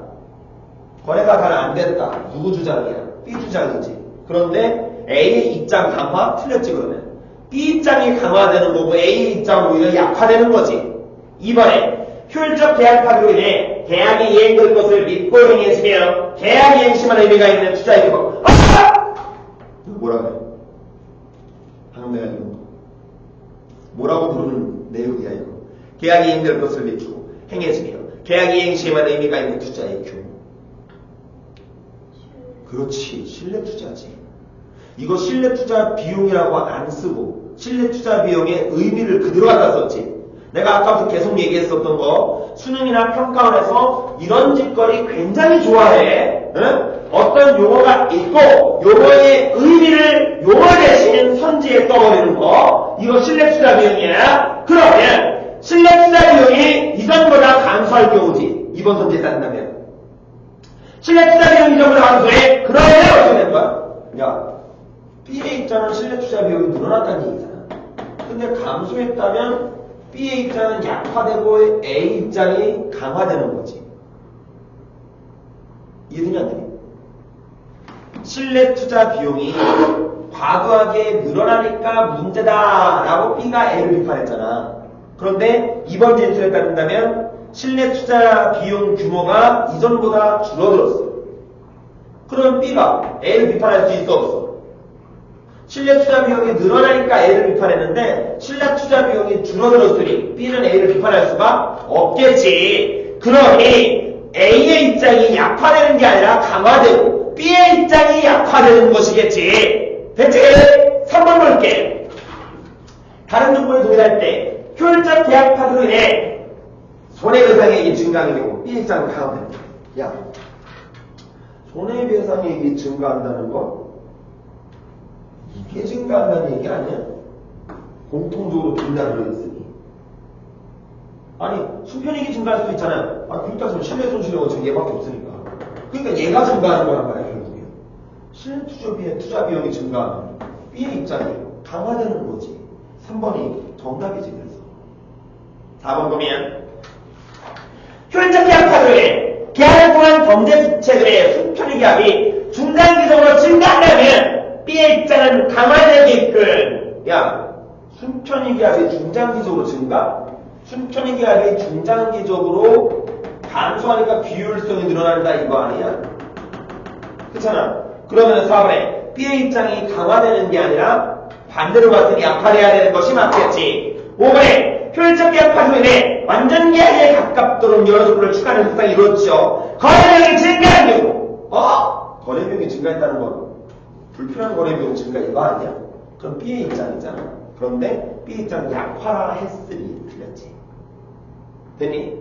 거래가 잘 안 됐다. 누구 주장이야? B 주장이지. 그런데 A의 입장 강화? 틀렸지 그러면. B 입장이 강화되는 거고 A 입장은 오히려 약화되는 거지. 이번에 효율적 계약 파기로 인해 계약이 이행될 것을 믿고 행했으며 계약 이행 심한 의미가 있는 투자의 기법. 뭐라 그래? 방금 내가 이런 거. 뭐라고 부르는 내용이야 이거. 계약이 이행될 것을 믿고 행해지며 계약 이행 시에만 의미가 있는 투자의 규모. 그렇지. 신뢰 투자지. 이거 신뢰 투자 비용이라고 안 쓰고 신뢰 투자 비용의 의미를 그대로 갖다 썼지. 내가 아까부터 계속 얘기했었던 거, 수능이나 평가원에서 이런 짓거리 굉장히 좋아해. 응? 어떤 용어가 있고 용어의 의미를 용어 대신 선지에 떠버리는 거, 이거 신뢰 투자 비용이야. 그러면 신뢰 투자 비용이 이전보다 감소할 경우지. 이번 선지에 따른다면 신뢰 투자 비용이 이전보다 감소해. 그러면 어떻게 된 거야? 야, B의 입장은 신뢰 투자 비용이 늘어났다는 얘기잖아. 근데 감소했다면 B의 입장은 약화되고 A 입장이 강화되는 거지. 이해되냐 안 되냐? 신뢰 투자 비용이 과도하게 늘어나니까 문제다라고 B가 A를 비판했잖아. 그런데 이번 진술에 따른다면 신뢰 투자 비용 규모가 이전보다 줄어들었어. 그럼 B가 A를 비판할 수 있어 없어? 신뢰 투자 비용이 늘어나니까 A를 비판했는데 신뢰 투자 비용이 줄어들었으니 B는 A를 비판할 수가 없겠지. 그러니 A의 입장이 약화되는 게 아니라 강화되고 B의 입장이 약화되는 것이겠지. 됐지? 3번 볼게. 다른 조건을 동일할 때 효율적 계약 파기로 인해 손해배상액이 증가하는 경우 B의 입장은 강화됩니다. 야, 손해배상액이 증가한다는 건 이게 증가한다는 얘기 아니야? 공통적으로 둘 다 들어있으니. 아니, 수편익이 증가할 수도 있잖아요. 아, 그러니까 지금 신뢰 손실은 얘밖에 없으니까. 그러니까 얘가 증가하는 거란 말이야, 결국에. 신뢰 투자 비용이 증가하면 B의 입장이 강화되는 거지. 3번이 정답이지, 그래서. 4번 보면, 효율적 계약 파도에 계약을 통한 경제 주체들의 수편익 기압이 중장기적으로 증가한다면 B의 입장은 강화되게끔. 야, 순편익 기압이 중장기적으로 증가? 순편익 기압이 중장기적으로 감소하니까 비효율성이 늘어난다 이거 아니야? 그렇잖아. 그러면 4번에 B의 입장이 강화되는 게 아니라 반대로 봤더니 약화돼야 되는 것이 맞겠지. 5번에 효율적 계약 파도로 인해 완전 계약에 가깝도록 여러 조건을 추가하는 현상이 이루어지죠. 거래량이 증가한 경우. 거래 비용이 증가했다는 건 불필요한 거래 비용 증가 이거 아니야? 그럼 B의 입장이잖아. 그런데 B 입장은 약화했으니 틀렸지. 됐니?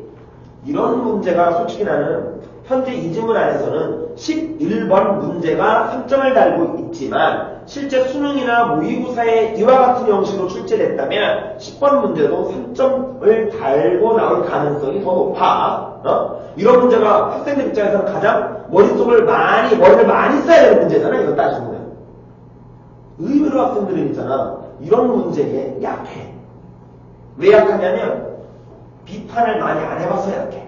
이런 문제가 솔직히 나는 현재 이 질문 안에서는 11번 문제가 3점을 달고 있지만 실제 수능이나 모의고사에 이와 같은 형식으로 출제됐다면 10번 문제도 3점을 달고 나올 가능성이 더 높아. 이런 문제가 학생들 입장에서는 가장 머리를 많이 써야 되는 문제잖아. 이거 따지면. 의외로 학생들은 있잖아. 이런 문제에 약해. 왜 약하냐면 비판을 많이 안 해봐서 약해.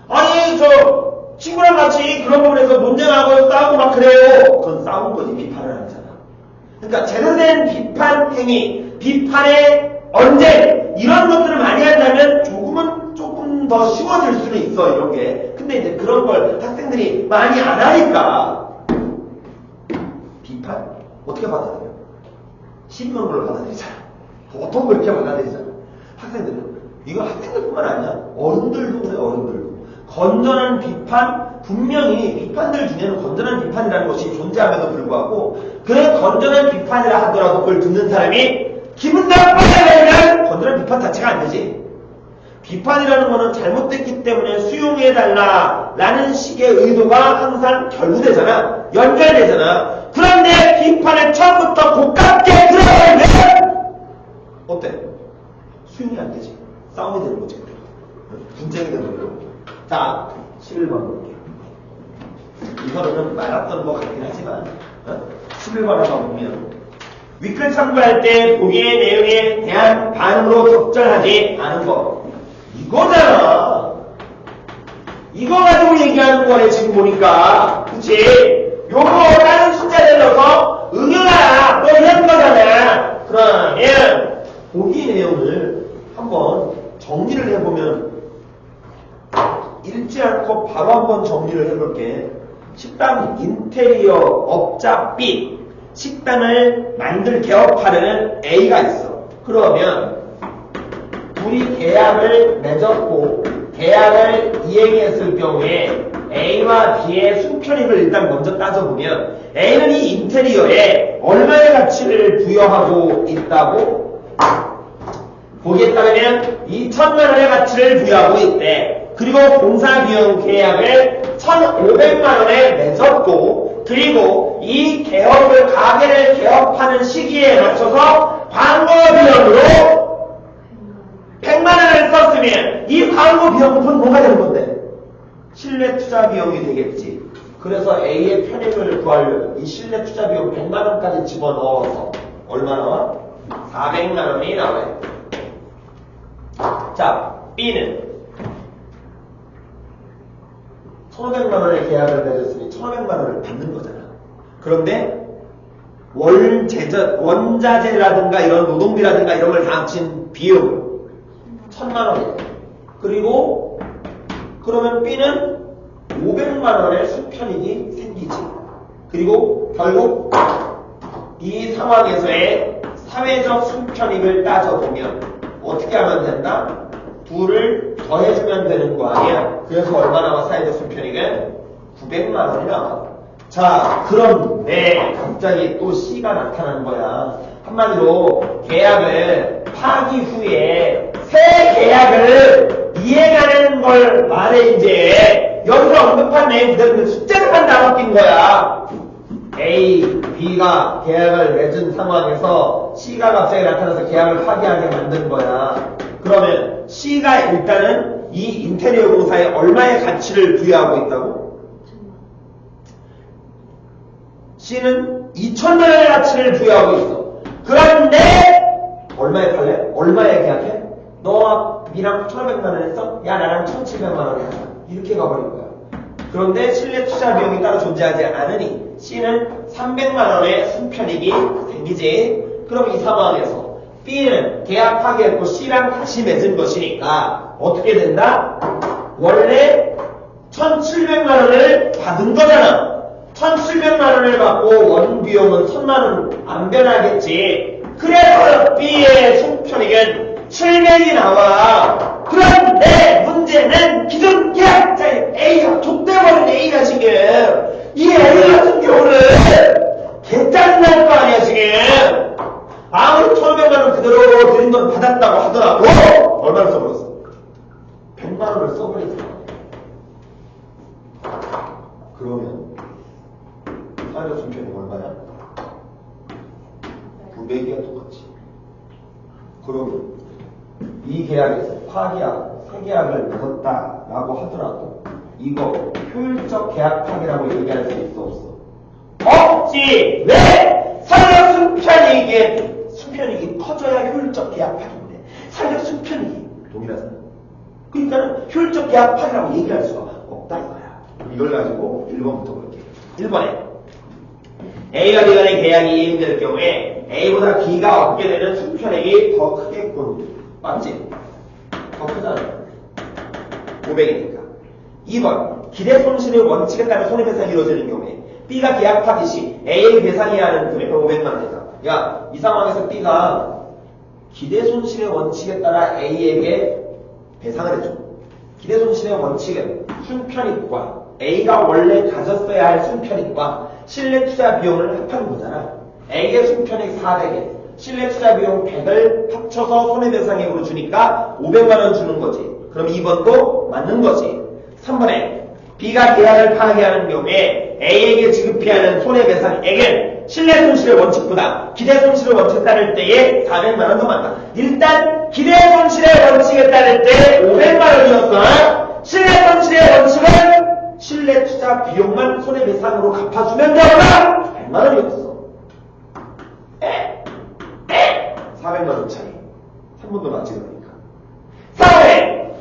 아니 저 친구랑 같이 그런 부분에서 논쟁하고 싸우고 막 그래요. 그건 싸운 거지 비판을 안 하잖아. 그러니까 제대로 된 비판 행위, 비판의 언쟁 이런 것들을 많이 한다면 조금 더 쉬워질 수는 있어 이런 게. 근데 이제 그런 걸 학생들이 많이 안 하니까 비판 어떻게 받아들여? 심한 걸 받아들이잖아. 보통 그렇게 받아들이잖아. 학생들은. 이거 학생들뿐만 아니야. 어른들도 그래, 어른들도. 건전한 비판, 분명히 비판들 중에는 건전한 비판이라는 것이 존재함에도 불구하고 그런 건전한 비판이라 하더라도 그걸 듣는 사람이 기분 나빠야 되면 건전한 비판 자체가 안 되지. 비판이라는 거는 잘못됐기 때문에 수용해달라 라는 식의 의도가 항상 결부되잖아. 연결되잖아. 그런데 비판을 처음부터 고깝게 들어버리면 어때? 수용이 안 되지. 싸움이 되는 거지. 분쟁이 되는 거고. 자, 11번 볼게요. 이거는 말았던 것 같긴 하지만 11번 한번 보면 위클 참고할 때 보기의 내용에 대한 반응으로 적절하지 않은 거 이거잖아. 이거 가지고 얘기하는 거네 지금 보니까. 그치? 요거 다른 숫자를 넣어서 응용하라 뭐 이런 거잖아. 그러면 보기 내용을 한번 정리를 해보면 읽지 않고 바로 한번 정리를 해볼게. 식당 인테리어 업자 B, 식당을 개업하려는 A가 있어. 그러면 둘이 계약을 맺었고 계약을 이행했을 경우에 A와 B의 순편익을 일단 먼저 따져보면 A는 이 인테리어에 얼마의 가치를 부여하고 있다고? 거기에 따르면 2천만 원의 가치를 부여하고 있대. 그리고 공사비용 계약을 1,500만 원에 맺었고, 그리고 이 가게를 개업하는 시기에 맞춰서 광고비용으로 100만 원을 썼으면 이 광고비용은 뭐가 되는 건데? 실내 투자 비용이 되겠지. 그래서 A의 편익을 구하려면 이 실내 투자 비용 100만 원까지 집어넣어서 얼마 나와? 400만 원이 나와요. 자, B는 1,500만 원의 계약을 맺었으니 1,500만 원을 받는 거잖아. 그런데 원자재라든가 이런 노동비라든가 이런 걸 다 합친 비용 1,000만 원이에요. 그리고 그러면 B는 500만 원의 순편익이 생기지. 그리고 결국 이 상황에서의 사회적 순편익을 따져보면 어떻게 하면 된다? 둘을 더해주면 되는 거 아니야? 그래서 얼마 나와? 사회적 순편익은 900만 원이 나와. 자, 그런데 갑자기 또 C가 나타난 거야. 한마디로 계약을 파기 후에 새 계약을 이행하는 걸 말해. 이제 여기서 언급한 내용 그대로 숫자로만 다 바뀐 거야. A, B가 계약을 맺은 상황에서 C가 갑자기 나타나서 계약을 파기하게 만든 거야. 그러면 C가 일단은 이 인테리어 공사에 얼마의 가치를 부여하고 있다고? C는 2천만 원의 가치를 부여하고 있어. 그런데 얼마에 팔래? 얼마에 계약해? 너와 B랑 1,500만 원 했어? 야, 나랑 1,700만 원에 하자. 이렇게 가버린 거야. 그런데 실내 투자 비용이 따로 존재하지 않으니 C는 300만 원의 순편익이 생기지. 그럼 이 상황에서 B는 계약 파기했고 C랑 다시 맺은 것이니까 어떻게 된다? 원래 1,700만 원을 받은 거잖아. 1,700만 원을 받고 원비용은 1,000만 원 안 변하겠지. 그래서 B의 순편익은 700이 나와. 그런데 문제는 기존 계약자인 A가 족대버린 A가 지금 이 A 같은 경우는 개짜증날 거 아니야 지금. 아무리 1,500만 원 그대로 드린 돈 받았다고 하더라도 얼마를 써버렸어? 100만 원을 써버렸어. 그러면 사회적 순편이 얼마냐? 900이야 똑같이. 그러면 이 계약에서 파기하고 새 계약을 맺었다라고 하더라도 이거 효율적 계약 파기라고 얘기할 수 있어 없어? 없지! 왜? 사회적 순편익이 커져야 효율적 계약 파기인데 사회적 순편익이 동일하잖아. 그러니까는 효율적 계약 파기라고 얘기할 수가 없다 이거야. 이걸 가지고 1번부터 볼게. 1번에 A와 B 간의 계약이 이행될 경우에 A보다 B가 얻게 되는 순편익이 더 크겠군. 맞지? 더 크잖아. 500이니까. 2번. 기대 손실의 원칙에 따라 손해배상이 이루어지는 경우에 B가 계약 파기 시 A에게 배상해야 하는 금액은 500만 원이다. 야, 이 상황에서 B가 기대 손실의 원칙에 따라 A에게 배상을 해줘. 기대 손실의 원칙은 순편익과 A가 원래 가졌어야 할 순편익과 실내 투자 비용을 합하는 거잖아. A의 순편익 400에 실내 투자 비용 100을 합쳐서 손해배상액으로 주니까 500만 원 주는 거지. 그럼 2번도 맞는 거지. 3번에 B가 계약을 파기하는 경우에 A에게 지급해야 하는 손해배상액은 실내 손실의 원칙보다 기대 손실의 원칙에 따를 때에 400만 원 더 많다. 일단 기대 손실의 원칙에 따를 때 500만 원이었어. 실내 손실의 원칙은 실내 투자 비용만 손해배상으로 갚아주면 되거나 100만 원이었어. 400만 원 차이. 3번도 맞지 그러니까. 4번에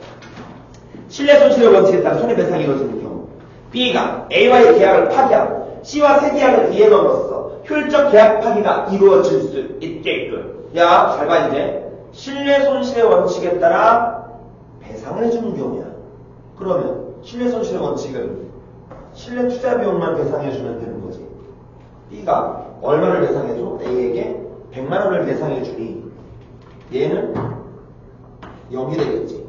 실내 손실의 원칙에 따라 손해배상이 이루어지는 경우 B가 A와의 계약을 파기하고 C와 새 계약을 이행함으로써 효율적 계약 파기가 이루어질 수 있게끔. 야, 잘 봐 이제. 실내 손실의 원칙에 따라 배상을 해주는 경우야. 그러면 실내 손실의 원칙은 실내 투자 비용만 배상해주면 되는 거지. B가 얼마를 배상해줘? A에게 100만 원을 배상해주니 얘는 0이 되겠지.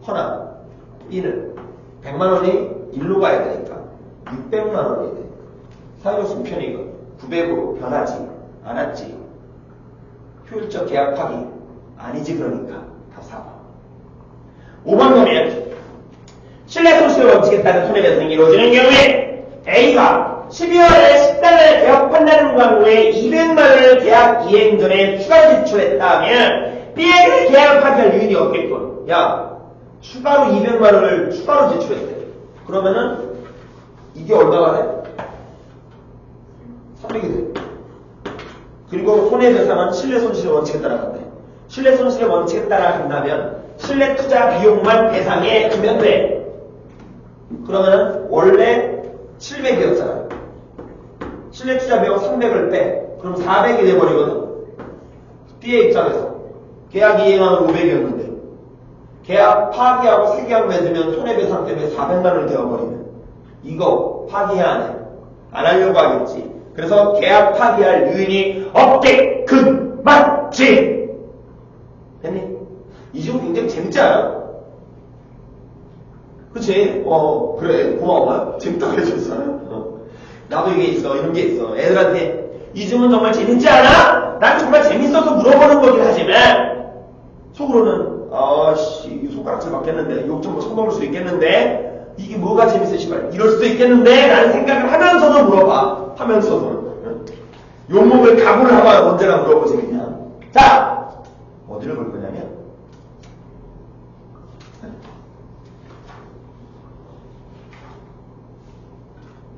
허나 B는 100만 원이 일로 가야 되니까 600만 원이 돼. 사유수 편익은 900으로 변하지 않았지. 효율적 계약 파기 아니지. 그러니까 답 4번. 5번 보면 신뢰 손실을 원칙에 따른 손해배상이 이루어지는 경우에 A가 12월에 식당을 개업한다는 광고에 200만 원을 계약 이행 전에 추가로 지출했다면 B에게 계약 파기할 유인이 없겠군. 야, 추가로 200만 원을 추가로 지출했대. 그러면은 이게 얼마가 돼? 300이 돼. 그리고 손해배상은 신뢰손실의 원칙에 따라 간대. 신뢰손실의 원칙에 따라 한다면 신뢰투자 비용만 배상해 주면 돼. 그러면은 원래 700이었잖아. 신뢰투자 비용 300을 빼. 그럼 400이 돼버리거든. B의 입장에서 계약 이행하면 500이었는데 계약 파기하고 새 계약 맺으면 손해배상 때문에 400만 원이 되어버리면 이거 파기해 안 해? 안 하려고 하겠지. 그래서 계약 파기할 유인이 없게끔 맞지? 됐니? 이 지금 굉장히 재밌지 않아? 그치? 그래. 고마워. 재밌다고 해줬어. 나도 이게 있어. 이런 게 있어. 애들한테 이 질문 정말 재밌지 않아? 난 정말 재밌어서 물어보는 거긴 하지만 속으로는 이 손가락질 맞겠는데 욕 좀 처먹을 수 있겠는데 이게 뭐가 재밌어 씨발 이럴 수도 있겠는데 라는 생각을 하면서도 물어봐. 하면서도 욕먹을 각오를 하고 언제나 물어보지 그냥. 자, 어디를 볼 거냐면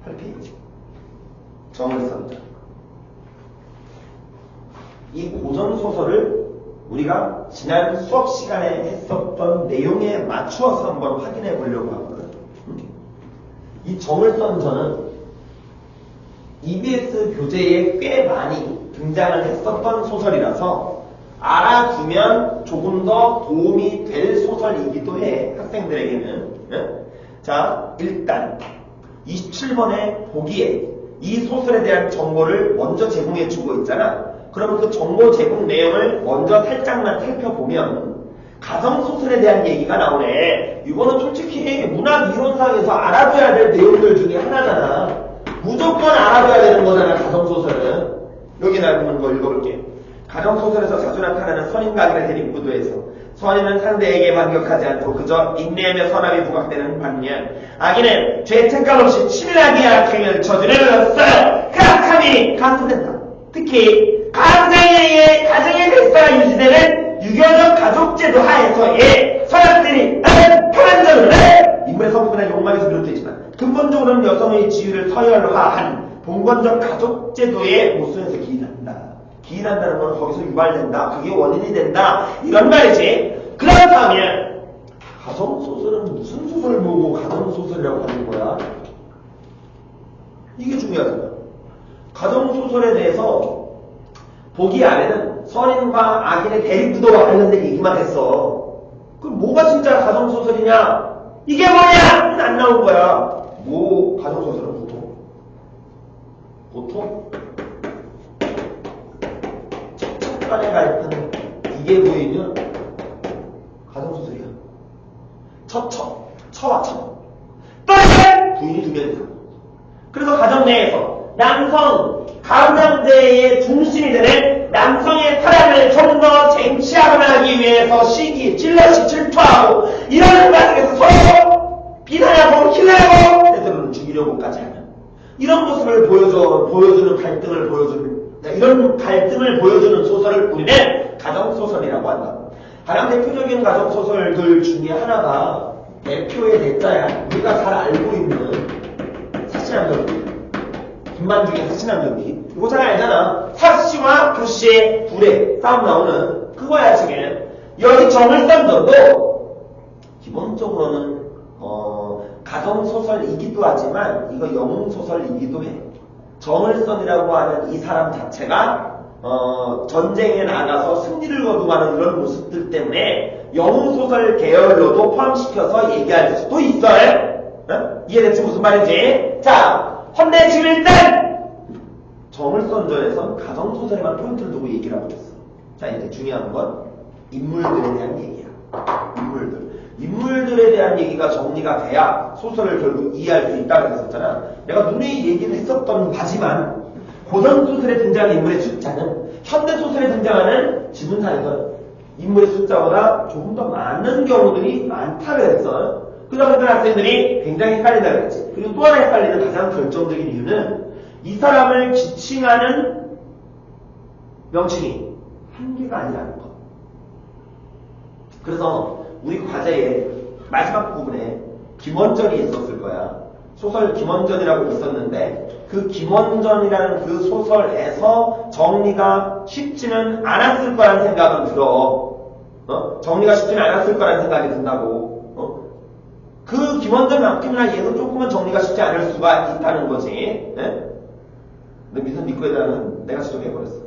8페이지 정을 썼다. 이 고전소설을 우리가 지난 수업 시간에 했었던 내용에 맞추어서 한번 확인해 보려고 하거든. 이 정을 썬 저는 EBS 교재에 꽤 많이 등장을 했었던 소설이라서 알아두면 조금 더 도움이 될 소설이기도 해. 학생들에게는. 자, 일단 27번의 보기에 이 소설에 대한 정보를 먼저 제공해 주고 있잖아. 그러면 그 정보 제공 내용을 먼저 살짝만 살펴보면 가정소설에 대한 얘기가 나오네. 이거는 솔직히 문학 이론상에서 알아둬야 될 내용들 중에 하나잖아. 무조건 알아둬야 되는 거잖아, 가정소설은. 여기 나오는 거 읽어볼게. 가정소설에서 자주 나타나는 선인각인의 대립구도에서 선인은 상대에게 반격하지 않고 그저 인내하며 선함이 부각되는 반면 악인은 죄 특감 없이 치밀하게 악행을 저지르었어요. 그 악함이 감소된다. 특히 가장에 대사 유지되는 유교적 가족제도 하에서의 서양들이 편한적으로 인물의 성분이나 욕망에서 비롯되지만 근본적으로는 여성의 지위를 서열화한 봉건적 가족제도의 모순에서 기인한다. 기인한다는 건 거기서 유발된다. 그게 원인이 된다. 이런 말이지. 그렇다면 가정소설은 무슨 소설을 보고 가정소설이라고 하는 거야? 이게 중요하잖아. 가정소설에 대해서 보기 안에는 선인과 악인의 대립구도와 관련된 얘기만 했어. 그럼 뭐가 진짜 가정소설이냐? 이게 뭐냐? 안 나온 거야. 뭐 가정소설은 보통 척척간의 갈등 이게 보이면 가정소설이야. 처와 처. 또 부인이 두 명이야. 그래서 가정 내에서 남성 가운데의 중심이 되는 남성의 사랑을 좀 더 쟁취하거나 하기 위해서 시기, 질럿이 질투하고 이런 과정에서 서로 비난하고 희나고 때로는 죽이려고까지 하는 이런 모습을 보여주는 갈등을 보여주는 이런 갈등을 보여주는 소설을 우리는 가정소설이라고 한다. 가장 대표적인 가정소설들 중에 하나가 대표의 대자야. 우리가 잘 알고 있는 사신함정비. 김만중의 사신함정비. 이거 잘 알잖아. 사씨와 교씨의 둘의 싸움 나오는 그거야 지금. 여기 정을 썬 점도 기본적으로는 가정소설이기도 하지만 이거 영웅소설이기도 해. 정을선이라고 하는 이 사람 자체가 전쟁에 나가서 승리를 거두가는 이런 모습들 때문에 영웅소설 계열로도 포함시켜서 얘기할 수도 있어요. 이해됐지 무슨 말인지? 자, 헌데 지금 일단 정을선전에선 가정소설에만 포인트를 두고 얘기를 하고 있어. 자, 이제 중요한 건 인물들에 대한 얘기야. 인물들. 인물들에 대한 얘기가 정리가 돼야 소설을 결국 이해할 수 있다고 했었잖아. 내가 눈에 얘기를 했었던 바지만 고전 소설에 등장하는 인물의 숫자는 현대 소설에 등장하는 지문상에서 인물의 숫자보다 조금 더 많은 경우들이 많다고 했어요. 그러다 보니까 학생들이 굉장히 헷갈린다고 했지. 그리고 또 하나 헷갈리는 가장 결정적인 이유는 이 사람을 지칭하는 명칭이 한 개가 아니라는 것. 그래서 우리 과제에 마지막 부분에 김원전이 있었을 거야. 소설 김원전이라고 있었는데 그 김원전이라는 그 소설에서 정리가 쉽지는 않았을 거라는 생각은 들어. 정리가 쉽지는 않았을 거라는 생각이 든다고. 그 김원전만큼이나 얘도 조금은 정리가 쉽지 않을 수가 있다는 거지. 예? 근데 미선 니꺼에 대한 내가 지적해버렸어.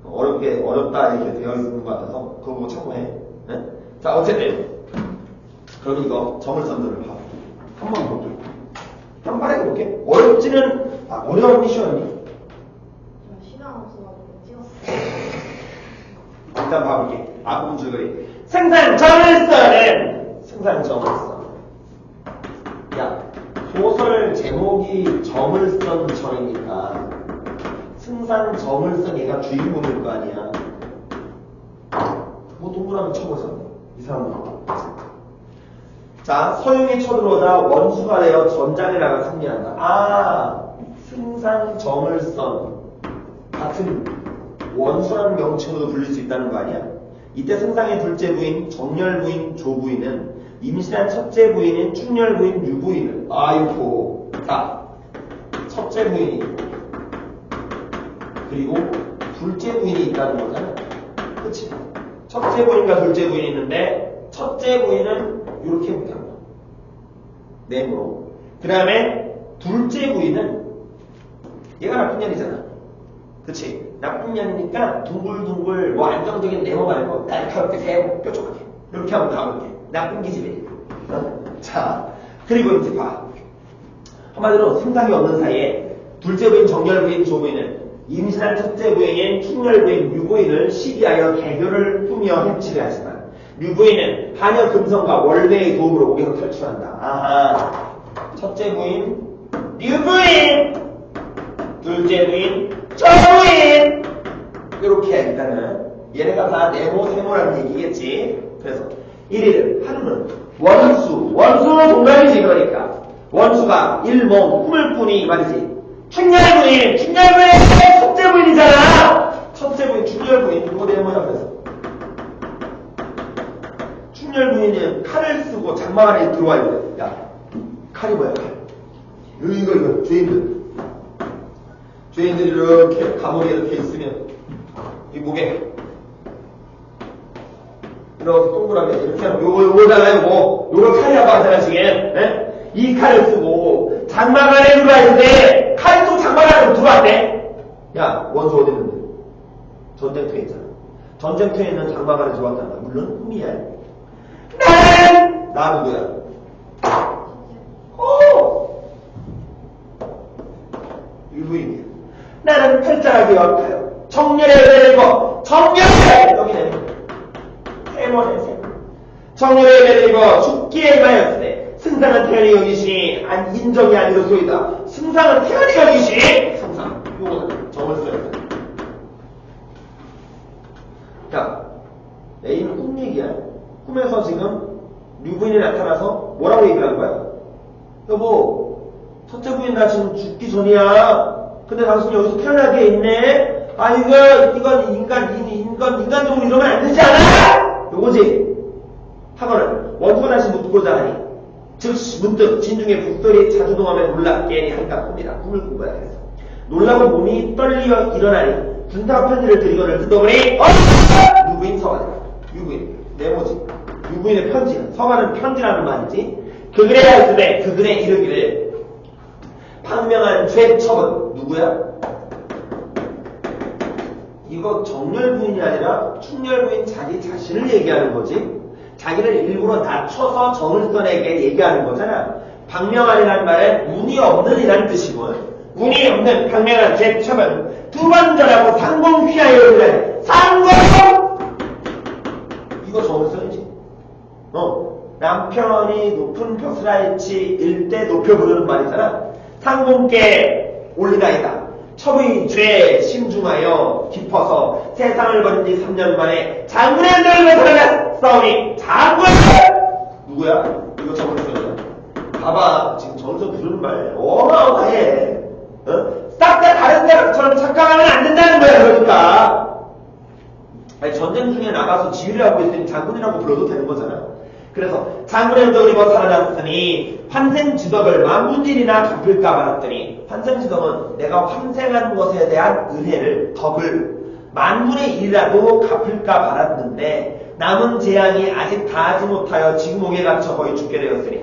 어렵다 이렇게 되어 있는 것 같아서 그거 보고 참고해. 예? 자, 어쨌든 그럼 이거 점을선들을 봐. 한번 볼게. 한번 빠르게 볼게. 어렵지는 어려운 쉬웠니? 시간 없어가지고 찍었어요. 일단 봐볼게. 앞부분 줄거리. 생산점을서는 생산점을서. 야, 소설 제목이 점을선 절이니까 승산점을선 얘가 주인공일 거 아니야. 뭐 동그라미 쳐보자. 이 사람은. 자, 서용이 쳐들어오다 원수가 되어 전장에 나가 승리한다. 아, 승상점을선 같은 원수라는 명칭으로 불릴 수 있다는 거 아니야? 이때 승상의 둘째 부인 정렬부인 조부인은 임신한 첫째 부인인 축렬부인 유부인을 아이고. 자, 첫째 부인이 그리고 둘째 부인이 있다는 거잖아. 그치? 첫째 부인과 둘째 부인이 있는데 첫째 부인은 이렇게 못한 거야. 네모로. 그 다음에 둘째 부인은 얘가 나쁜 년이잖아. 그치? 나쁜 년이니까 둥글둥글 뭐 안정적인 네모 말고 날카롭게 세모 뾰족하게 이렇게 한번 가볼게. 나쁜 기집애. 자, 그리고 이제 봐. 한마디로 생각이 없는 사이에 둘째 부인 정렬부인 조부인은 임신한 첫째 부인인 축렬부인 유부인을 시기하여 개교를 꾸며 해치려 하지만 유부인은 하녀 금성과 월대의 도움으로 옥에서 탈출한다. 아하. 첫째 부인 유부인, 둘째 부인 조부인. 이렇게 일단은 얘네가 다 네모 세모라는 얘기겠지. 그래서 1일은 하루는 원수는 동갑이지. 그러니까 원수가 일몽 꿈을 꾸니 이 말이지. 축렬부인 첫째 부인이잖아. 첫째 부인 축렬부인 이거 네모야. 그래서 축렬부인은 칼을 쓰고 장막 안에 들어와 있는데, 야, 칼이 뭐야, 칼? 이거, 죄인들이 이렇게, 감옥에 이렇게 있으면, 이 목에, 이렇게 동그랗게, 이렇게 하면, 요거잖아요, 요거 칼이라고 하잖아, 지금. 네? 이 칼을 쓰고, 장막 안에 들어와 있는데, 칼이 또 장막 안에 들어왔대? 야, 원수 어디 있는데? 전쟁터에 있잖아. 전쟁터에 있는 장막 안에 들어왔단 말이야. 물론 꿈이야. 나 누구야? 유부인이야. 나는 팔자락이 엎어요. 정렬의 배를 입어. 정렬의! 여기는 세모네, 세모. 정렬의 배를 입어 죽기에 임하였으되 승상은 태연히 여기시니 인정이 아니로소이다. 승상은 태연히 여기시니 승상. 요거는 점을 써야 돼. 자, A는 꿈 얘기야. 꿈에서 지금 유부인이 나타나서 뭐라고 얘기를 한 거야? 여보, 첫째 부인 나 지금 죽기 전이야. 근데 당신 여기서 태어나게 있네. 아, 이건 인간적으로 이러면 안 되지 않아? 요거지. 하거나 원수가 다시 묻고자 하니 즉 문득 진중의 북소리에 자주동하며 놀랍게 한가 봅니다. 꿈을 꾼 거야. 그래서 놀라고 몸이 떨리어 일어나니 군사 편지를 들이거늘 뜯어보니 유부인 서가다. 유부인 네모지. 유부인의 편지. 서가는 편지라는 말이지. 그 글에 하였으되 그 글에 이르기를 판명한 죄척은 누구야? 이거 정렬부인이 아니라 축렬부인 자기 자신을 얘기하는 거지. 자기를 일부러 낮춰서 정을선에게 얘기하는 거잖아. 방명한이라는 말에 운이 없는 이라는 뜻이고, 운이 없는 방명한 죄척은 두 번 전하고 상공 휘하여 이르는 상공! 이거 정을선이지. 남편이 높은 벼슬아이치일 때 높여 부르는 말이잖아. 상공께 올리나이다. 첩의 죄에 심중하여 깊어서 세상을 버린 지 3년 만에 장군의 늙은 사람을 싸우니 장군! 누구야? 이거 정은선이야. 봐봐. 지금 정은선 부르는 말 어마어마해. 싹 다 다른 데처럼 착각하면 안 된다는 거야. 그러니까. 아니, 전쟁 중에 나가서 지휘를 하고 있으니 장군이라고 불러도 되는 거잖아. 그래서 장군의 덕을 입어 살아났으니 환생지덕을 만분일이나 갚을까 말았더니, 환생지덕은 내가 환생한 것에 대한 은혜를, 덕을 만분의 일이라도 갚을까 말았는데 남은 재앙이 아직 다하지 못하여 지금 옥에 갇혀 거의 죽게 되었으니,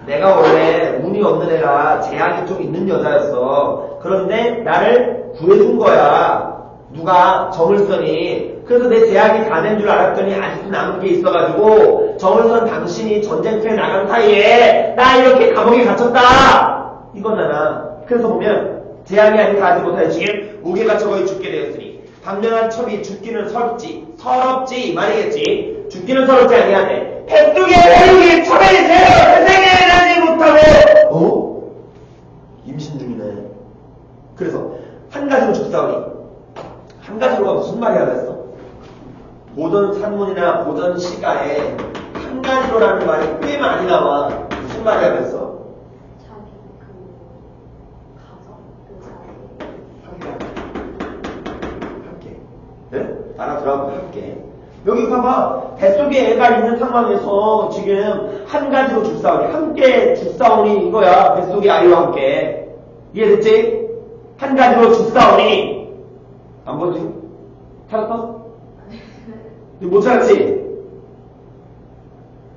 내가 원래 운이 없는 애가 재앙이 좀 있는 여자였어. 그런데 나를 구해준 거야. 누가? 정을선이. 그래서 내 제약이 다 된 줄 알았더니 아직도 남은 게 있어가지고 정을선 당신이 전쟁터에 나간 사이에 나 이렇게 감옥에 갇혔다 이거잖아. 그래서 보면 제약이 아직 다 하지 못하여 지금 옥에 갇혀 거의 죽게 되었으니 방명한 첩이 죽기는 서럽지 이 말이겠지. 죽기는 서럽지 아니하네. 백두개 회육이 첩에 세상에 나지 못하고 임신 중이네. 그래서 한 가지로 죽사오니, 한 가지로가 무슨 말이야 그랬어? 고전 산문이나 고전 시가에 한 가지로라는 말이 꽤 많이 나와. 무슨 말이야 그랬어? 자기 가정, 함께. 네? 알아들어가고 함께. 여기 봐봐. 뱃속에 애가 있는 상황에서 지금 한 가지로 죽사오니, 함께 죽사오니 이거야. 뱃속에 아이와 함께. 이해됐지? 한 가지로 죽사오니. 안 보지? 찾았어? 못 찾았지?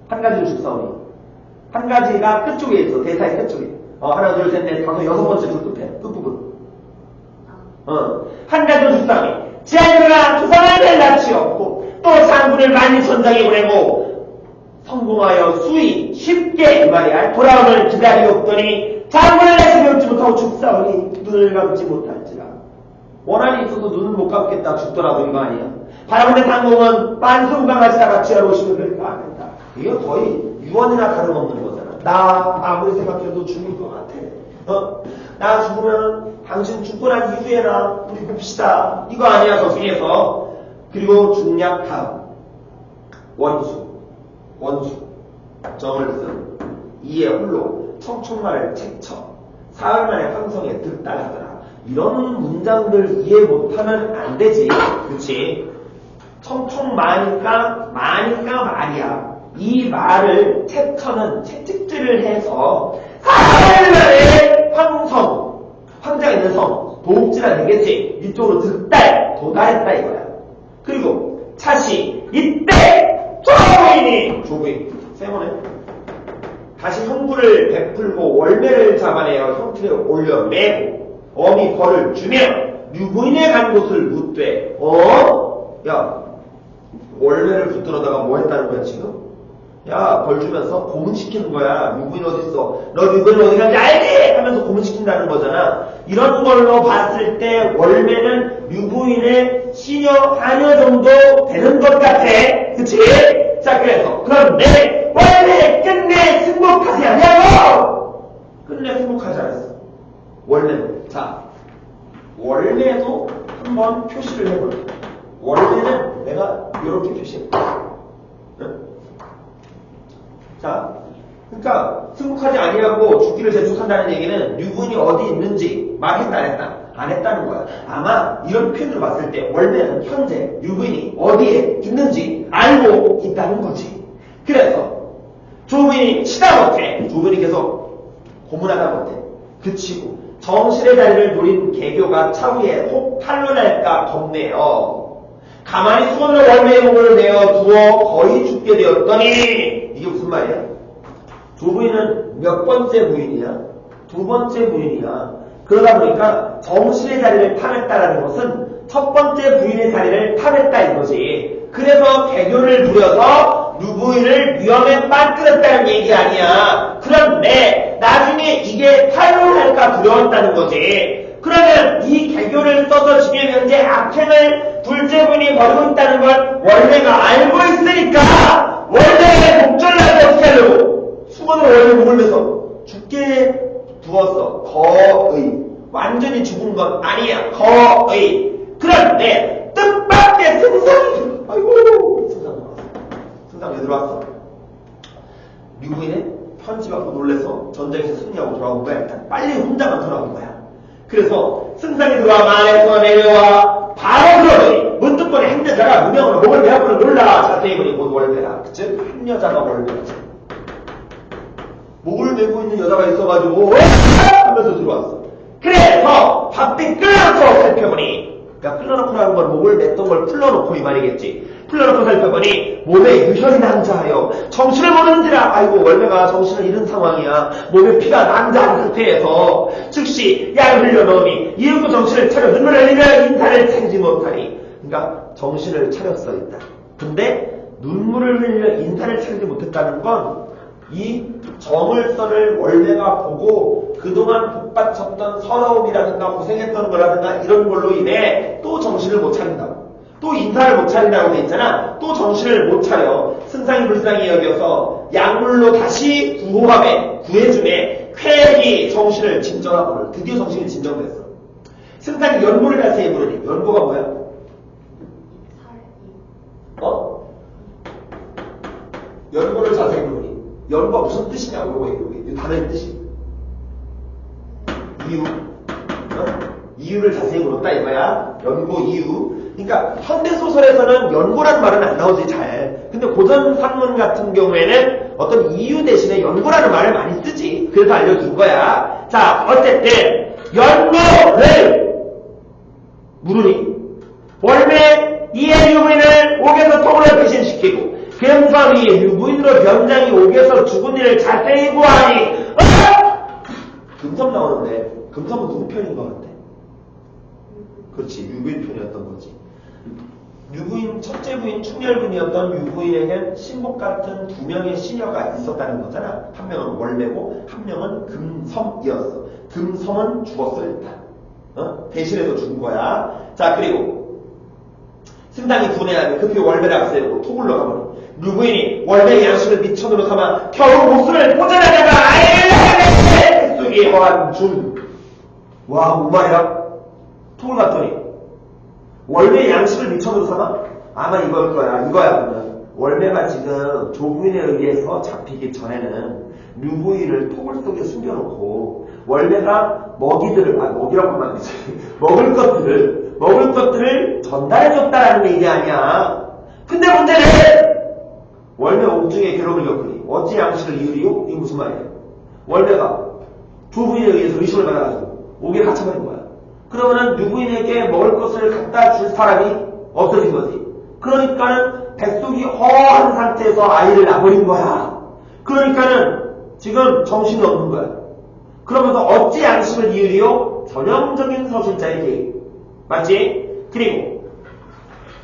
한 가지로 죽사오니. 한 가지가 끝쪽에 있어. 대사의 끝쪽에. 하나, 둘, 셋, 넷, 다섯, 여섯 번째 줄 끝에. 끝부분. 한 가지로 죽사오니. 지하이가 조상을 낳지었고 또 장군을 많이 전장에 보내고 성공하여 수위 쉽게 이 말이야 돌아옴을 기다리었더니 장군을 내서 배우지 못하고 죽사오니 눈을 감지 못할지라. 원한이 있어서 눈을 못 감겠다 죽더라도 이거 아니야. 바라보는 상공은 빤송강아지다가 지하로 오시면 될까 안 된다. 이거 거의 유언이나 다름없는 거잖아. 나 아무리 생각해도 죽을 것 같아. 나 죽으면 당신 죽고 난 이후에나 우리 봅시다. 이거 아니야 저승에서. 그리고 중략 다음 원수 정을 쓴 이에 홀로 청총말을 책쳐 사흘 만에 황성에 득달하더라. 이런 문장들 이해 못하면 안 되지. 그치? 청총 마니까 말이야. 이 말을 책처는 채찍질을 해서 사흘 만에 황자 있는 성 도읍지라 되겠지. 이쪽으로 도달했다 이거야. 그리고 차시 이때 조부인이 세모네 다시 형구를 베풀고 월매를 잡아내어 형틀에 올려 매고 어미 벌을 주며 유부인에 간 곳을 묻되 야 월매를 붙들어다가 뭐 했다는 거야 지금? 야 벌 주면서 고문시키는 거야. 유부인 어딨어? 너 유부인 어디 간지 알지? 하면서 고문시킨다는 거잖아. 이런 걸로 봤을 때 월매는 유부인의 시녀 하녀 정도 되는 것 같아. 그치? 자 그래서 그런데 월매 끝내 승복하지 않냐고! 끝내 승복하지 않았어. 월매는 자 월매도 한번 표시를 해볼게. 월매는 내가 이렇게 표시해. 응? 자, 그러니까 승복하지 아니하고 죽기를 재촉한다는 얘기는 유부인이 어디 있는지 말했다 안 했다? 안 했다는 거야. 아마 이런 표현으로 봤을 때 월매는 현재 유부인이 어디에 있는지 알고 있다는 거지. 그래서 조부인이 치다 못해. 조부인이 계속 고문하다 못해. 그치고 정실의 자리를 노린 개교가 차후에 혹 탄로날까 겁내어 가만히 손으로 월매의 목을 내어 두어 거의 죽게 되었더니 이게 무슨 말이야? 조부인은 몇 번째 부인이야? 두 번째 부인이야. 그러다 보니까 정실의 자리를 탐했다라는 것은 첫 번째 부인의 자리를 탐했다 이거지. 그래서 개교를 부려서 누부인을 위험에 빠뜨렸다는 얘기 아니야. 그런데 나중에 이게 탈로할까 두려웠다는 거지. 그러면 이 개교를 써서 지금 현재 악행을 둘째 분이 벌이고 있다는 걸 월매가 알고 있으니까 원래 목절나서 어떻게 하려고? 수건으로 원래 목을 매서 죽게 두었어. 거의. 완전히 죽은 건 아니야. 거의. 그런데 뜻밖의 승상이, 아이고, 승상 나왔어. 승상 왜 들어왔어? 류부인의 편지 받고 놀래서 전쟁에서 승리하고 돌아온 거야. 일단 빨리 혼자만 돌아온 거야. 그래서 승상이 들어와 말에서 내려와 바로 그러더니 문득거리 한 여자가 무명으로 목을 매어보는 놀라. 자세히 보니 곧 월배라. 즉 한 여자가 월배라지. 목을 메고 있는 여자가 있어가지고 하면서 들어왔어. 그래서 바삐 끌어놓고 살펴보니, 그러니까 끌어놓고 나온 건 목을 맸던 걸 풀러놓고 이 말이겠지. 풀러놓고 살펴보니 몸에 유혈이 남자하여 정신을 모르는지라. 아이고 월배가 정신을 잃은 상황이야. 몸에 피가 남자한 상태에서 즉시 약을 흘려넣으니 이윽고 정신을 차려 눈물을 흘리며 인사를 차리지 못하니. 그러니까 정신을 차렸어 일단. 근데 눈물을 흘려 인사를 차리지 못했다는 건 이 정을선을 월배가 보고 그동안 복받쳤던 서러움이라든가 고생했던 거라든가 이런 걸로 인해 또 정신을 못 차린다고. 또 인사를 못 차린다고 돼 있잖아. 또 정신을 못 차려. 승상이 불쌍히 여겨서 약물로 다시 구해주네. 쾌히 정신을 진정하고 드디어 정신이 진정됐어. 승상이 연고를 자세히 부르니. 연고가 뭐야? 어? 연고를 자세히 부르니. 연고가 무슨 뜻이냐고. 이 단어의 뜻이. 이유. 이유를 자세히 물었다 이거야. 연고 이유. 그러니까 현대소설에서는 연고란 말은 안 나오지 잘. 근데 고전 산문 같은 경우에는 어떤 이유 대신에 연고라는 말을 많이 쓰지. 그래서 알려준 거야. 자, 어쨌든 연고를 물으니 월매 이에 유부인을 옥에서 통으로 배신시키고 금섬 이에 유부인으로 변장이 옥에서 죽은 일을 자세히 구하니. 금섬 나오는데 금섬은 누구 편인 것 같아? 그렇지, 유부인 편이었던 거지. 유부인, 첫째 부인 충렬군이었던 유부인에겐 신복 같은 두 명의 시녀가 있었다는 거잖아. 한 명은 월매고 한 명은 금섬이었어. 금섬은 죽었어 일단. 대신해서 죽은 거야. 자, 그리고 승당이 분해하면 급히 월매라고 세우고 톡을 넣어가버려. 유부인이 월매의 양심을 미천으로 삼아 겨우 목숨을 보전하다가 아예 뱃속에 허한 중. 와, 뭔 말이야? 톡을 갔더니 월매의 양심을 미천으로 삼아? 아마 이거일 거야. 이거야 보면 월매가 지금 조부인에 의해서 잡히기 전에는 류부인을 톡을 속에 숨겨놓고 월매가 먹이라고 하면 안 되지. 먹을 것들을 전달해줬다라는 얘기 아니야. 근데 문제는 월매 옥중에 괴로움을 겪으니 어찌 양식을 이으리요? 이게 무슨 말이야? 월매가 조부인에 의해서 의심을 받아가지고 옥에 갇혀버린 거야. 그러면은 유부인에게 먹을 것을 갖다 줄 사람이 없어진 거지. 그러니까는 뱃속이 허한 상태에서 아이를 낳아버린 거야. 그러니까는 지금 정신이 없는 거야. 그러면서 어찌 양심을 이으리요? 전형적인 서술자의 계획. 맞지? 그리고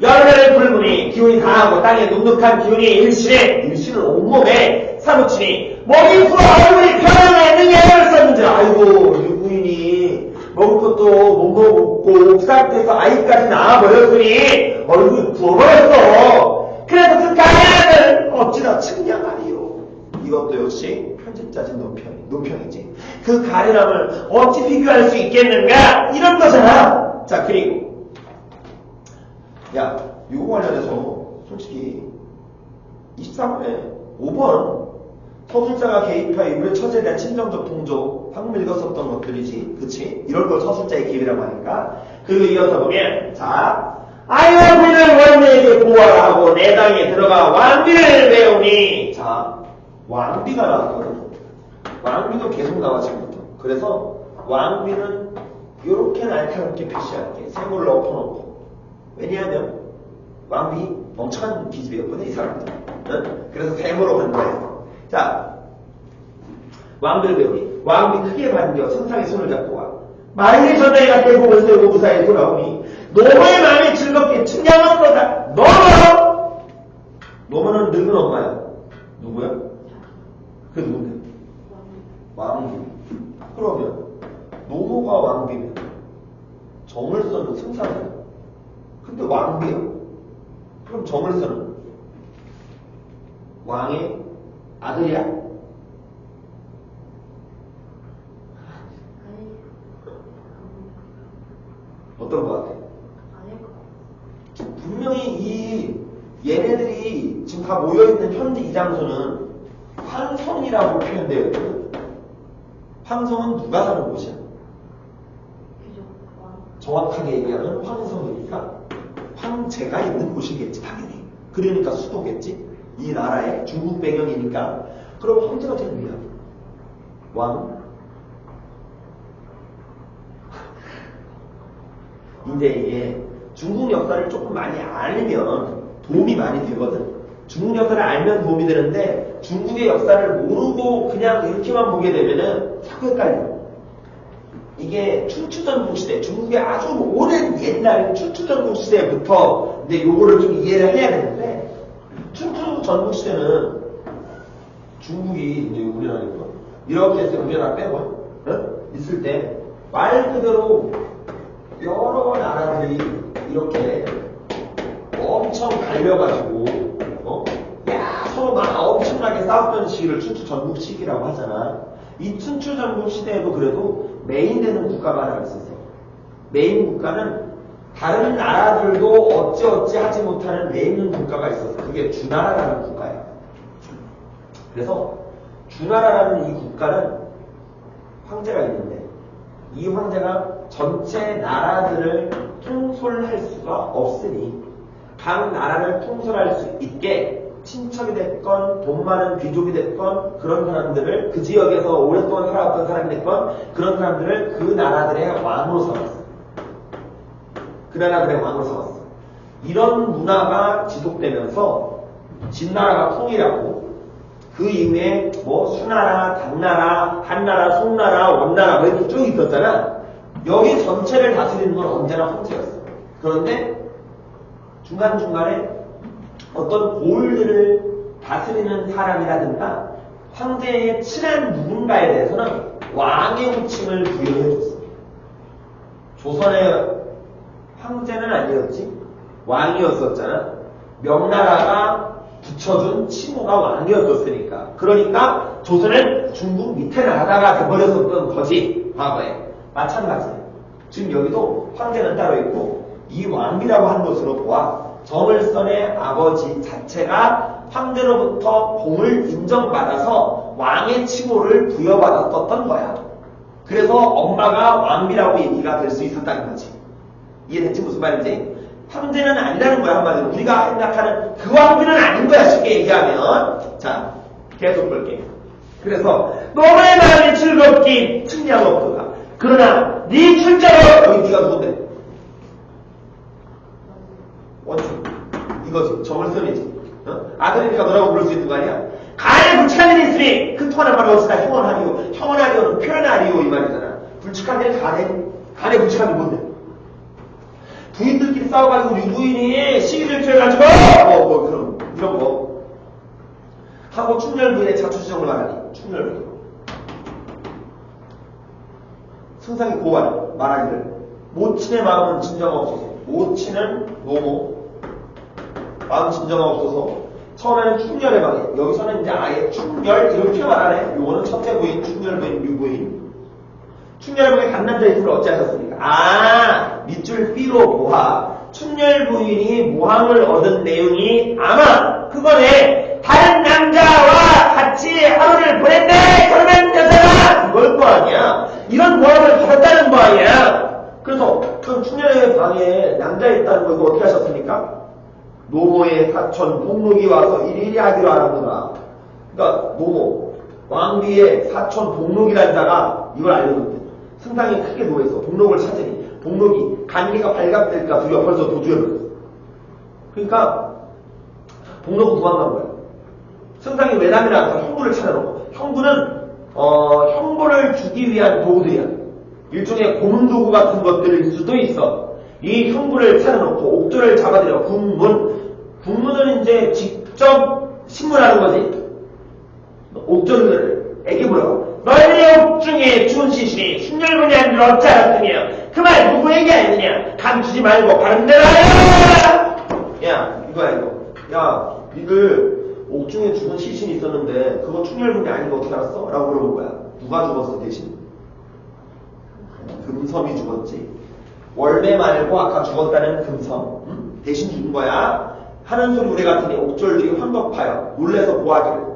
열매를 붉으니 기운이 강하고 땅에 눅눅한 기운이 일신은 온몸에 사무치니 먹이 풀어 얼굴이 편안해 능애를 썼는데 아이고 유부인이 먹을 것도 못 먹고 옥상에서 아이까지 낳아버렸으니 얼굴이 부어버렸어. 그래서 그 가련을 어찌나 측량하리요. 이것도 역시 편집자진 논평이지. 그 가련함을 어찌 비교할 수 있겠는가? 이런 거잖아. 자, 그리고 야, 이거 관련해서 솔직히 23번에 5번 서술자가 개입하여 인물의 처지에 대한 친정적 동조 방금 읽었었던 것들이지. 그치? 이런 걸 서술자의 개입이라고 하니까. 그리고 이어서 보면 자, 아이와 부인을 월매에게 보아라 하고 내당에 들어가 왕비를 배우니. 자, 왕비가 나왔거든. 왕비도 계속 나와 지금부터. 그래서 왕비는 이렇게 날카롭게 표시할게. 세모를 엎어놓고. 왜냐하면 왕비 멍청한 기집애였거든 이 사람들. 응? 그래서 세모로 간 거예요. 자, 왕비를 배우니 왕비 크게 반겨 승상의 손을 잡고 와. 만일 전자가 대복을 세우고 무사히 돌아오니 노모의 마음이 즐겁게 측량한 거다. 노모는 늙은 엄마야. 누구야? 그게 누군데? 왕비. 그러면 노모가 왕비면 정을선은 승상이야. 근데 왕비야. 그럼 정을선은 왕의 아들이야? 아니. 어떤 것 같아? 아닐 것 같아. 분명히 얘네들이 지금 다 모여있는 현재 이 장소는 황성이라고 표현되어 있거든. 황성은 누가 사는 곳이야? 귀족 왕. 정확하게 얘기하면 황성이니까 황제가 있는 곳이겠지 당연히. 그러니까 수도겠지. 이 나라의 중국 배경이니까. 그럼 황제가 제일 위야. 왕. 이제 이게 중국 역사를 조금 많이 알면 도움이 많이 되거든. 중국 역사를 알면 도움이 되는데 중국의 역사를 모르고 그냥 이렇게만 보게 되면은 자꾸 헷갈려. 이게 춘추전국 시대, 중국의 아주 오랜 옛날 춘추전국 시대부터 이제 요거를 좀 이해를 해야 되는데, 춘추전국 시대는 중국이 이제 우리나라니까 이렇게 해서 우리나라 빼고 있을 때 말 그대로 여러 나라들이 이렇게 엄청 갈려가지고 서로 막 엄청나게 싸웠던 시기를 춘추전국 시기라고 하잖아. 이 춘추전국 시대에도 그래도 메인 되는 국가가 하나 있었어. 메인 국가는 다른 나라들도 어찌어찌 하지 못하는 메인 국가가 있었어. 그게 주나라라는 국가야. 그래서 주나라라는 이 국가는 황제가 있는데 이 황제가 전체 나라들을 통솔할 수가 없으니 각 나라를 통솔할 수 있게 친척이 됐건 돈 많은 귀족이 됐건 그런 사람들을 그 지역에서 오랫동안 살아왔던 사람이 됐건 그런 사람들을 그 나라들의 왕으로 삼았어. 그 나라들의 왕으로 삼았어. 이런 문화가 지속되면서 진나라가 통일하고 그 이후에 뭐 수나라, 당나라, 한나라, 송나라, 원나라 뭐 이렇게 쭉 있었잖아. 여기 전체를 다스리는 건 언제나 황제였어. 그런데 중간중간에 어떤 고을들을 다스리는 사람이라든가 황제의 친한 누군가에 대해서는 왕의 호칭을 부여해줬어. 조선의 황제는 아니었지. 왕이었었잖아. 명나라가 붙여준 친모가 왕이었었으니까. 그러니까 조선은 중국 밑에 나라가 돼버렸었던 거지. 과거에. 마찬가지야. 지금 여기도 황제는 따로 있고 이 왕비라고 한 것으로 보아 정을선의 아버지 자체가 황제로부터 공을 인정받아서 왕의 칭호를 부여받았던 거야. 그래서 엄마가 왕비라고 얘기가 될 수 있었다는 거지. 이해됐지? 무슨 말인지? 황제는 아니라는 거야, 한마디로. 우리가 생각하는 그 왕비는 아닌 거야, 쉽게 얘기하면. 자, 계속 볼게. 그래서 너의 마음이 즐겁기 측량없도다. 그러나 네 출자로 여기 네가 누군데? 원충. 이거지. 정을선이지. 아들이니까 너라고 부를 수 있는 거 아니야? 간에 불측한 일이 있으니 그 통하는 말을 없으나 형언하리요. 형언하리요는 표현하리요 이 말이잖아. 불측한 일은 간에 불측한 일이 뭔데? 부인들끼리 싸워가지고 유부인이 시기를 피해가지고 그럼 이런 거 하고 충렬 부인의 자초지정을 말하니 충렬 부인 승상이 고발 말하기를 모친의 마음은 진정없어서 모친은 노모 마음 진정없어서 처음에는 충렬의 방에 여기서는 이제 아예 충렬 이렇게 말하네. 요거는 첫째 부인 충렬 부인 유부인 충렬 부인이 간남자 있음을 어찌하셨습니까? 밑줄 B로 보아 충렬 부인이 모함을 얻은 내용이 아마 그거네. 다른 남자와 같이 하루를 보냈네. 그러면 여자가 그걸 거 아니야. 이런 모함을 받았다는 거 아니야. 그래서 그 충렬의 방에 남자 있다는 거 이거 어떻게 하셨습니까? 노모의 사촌 복록이 와서 일일이 하기로 하는구나. 그러니까 노모 왕비의 사촌 복록이라는 자가 이걸 알려줬대. 승상이 크게 노해서 복록을 찾으니 복록이 관계가 발각될까 두려워 벌써 도주해버렸어. 그러니까 복록은 도망간 거야. 승상이 외남이라서 형부를 찾아놓고 형부는 형부를 주기 위한 도구들이야. 일종의 고문도구 같은 것들일 수도 있어. 이 형부를 찾아놓고 옥조를 잡아들여 국문은 이제 직접 신문하는 거지. 옥조를 애기 물어. 너희의 옥중에 좋은 시신이 순결분이 안들 없지 않았으며 그 말 누구에게 아니느냐. 감추지 말고 바른대로 하라. 야 이거야 이거. 야 니들 옥중에 죽은 시신이 있었는데 그거 충혈분이 아닌 거 어떻게 알았어? 라고 물어본 거야. 누가 죽었어 대신? 금섬이 죽었지. 월매 말고 아까 죽었다는 금섬 대신 죽은 거야. 하는 소리 우리 같으니 옥졸들이 황급하여 놀래서 보아기를.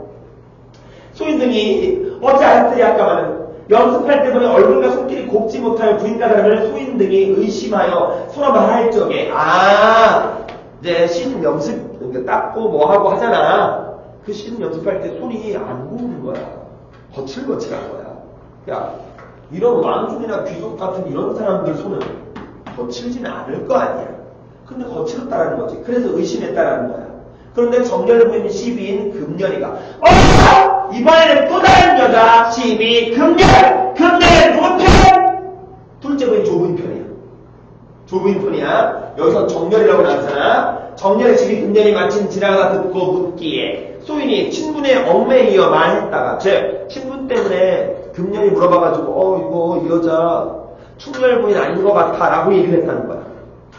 소인등이 어찌 알았으리 아까만은 연습할 때문에 얼굴과 손길이 곱지 못하여 부인과 사람을 소인등이 의심하여 서로 말할 적에 이제 신 연습 닦고 뭐 하고 하잖아. 그 신 연습할 때 손이 안 고우는 거야. 거칠거칠한 거야. 야, 이런 왕중이나 귀족 같은 이런 사람들 손은 거칠지는 않을 거 아니야. 근데 거칠었다라는 거지. 그래서 의심했다라는 거야. 그런데 정렬부인 시비인 금년이가 이번에는 또 다른 여자 시비 금년은 누구 편? 둘째 부인 조부인 편이야. 조부인 편이야. 여기서 정렬이라고 나왔잖아. 정렬의 시비 금년이 마침 지나가 듣고 묻기에 소인이 친분의 얽매이어 말했다가 즉 친분 때문에 금년이 물어봐가지고 이거 이 여자 충렬부인 아닌 것 같아 라고 얘기를 했다는 거야.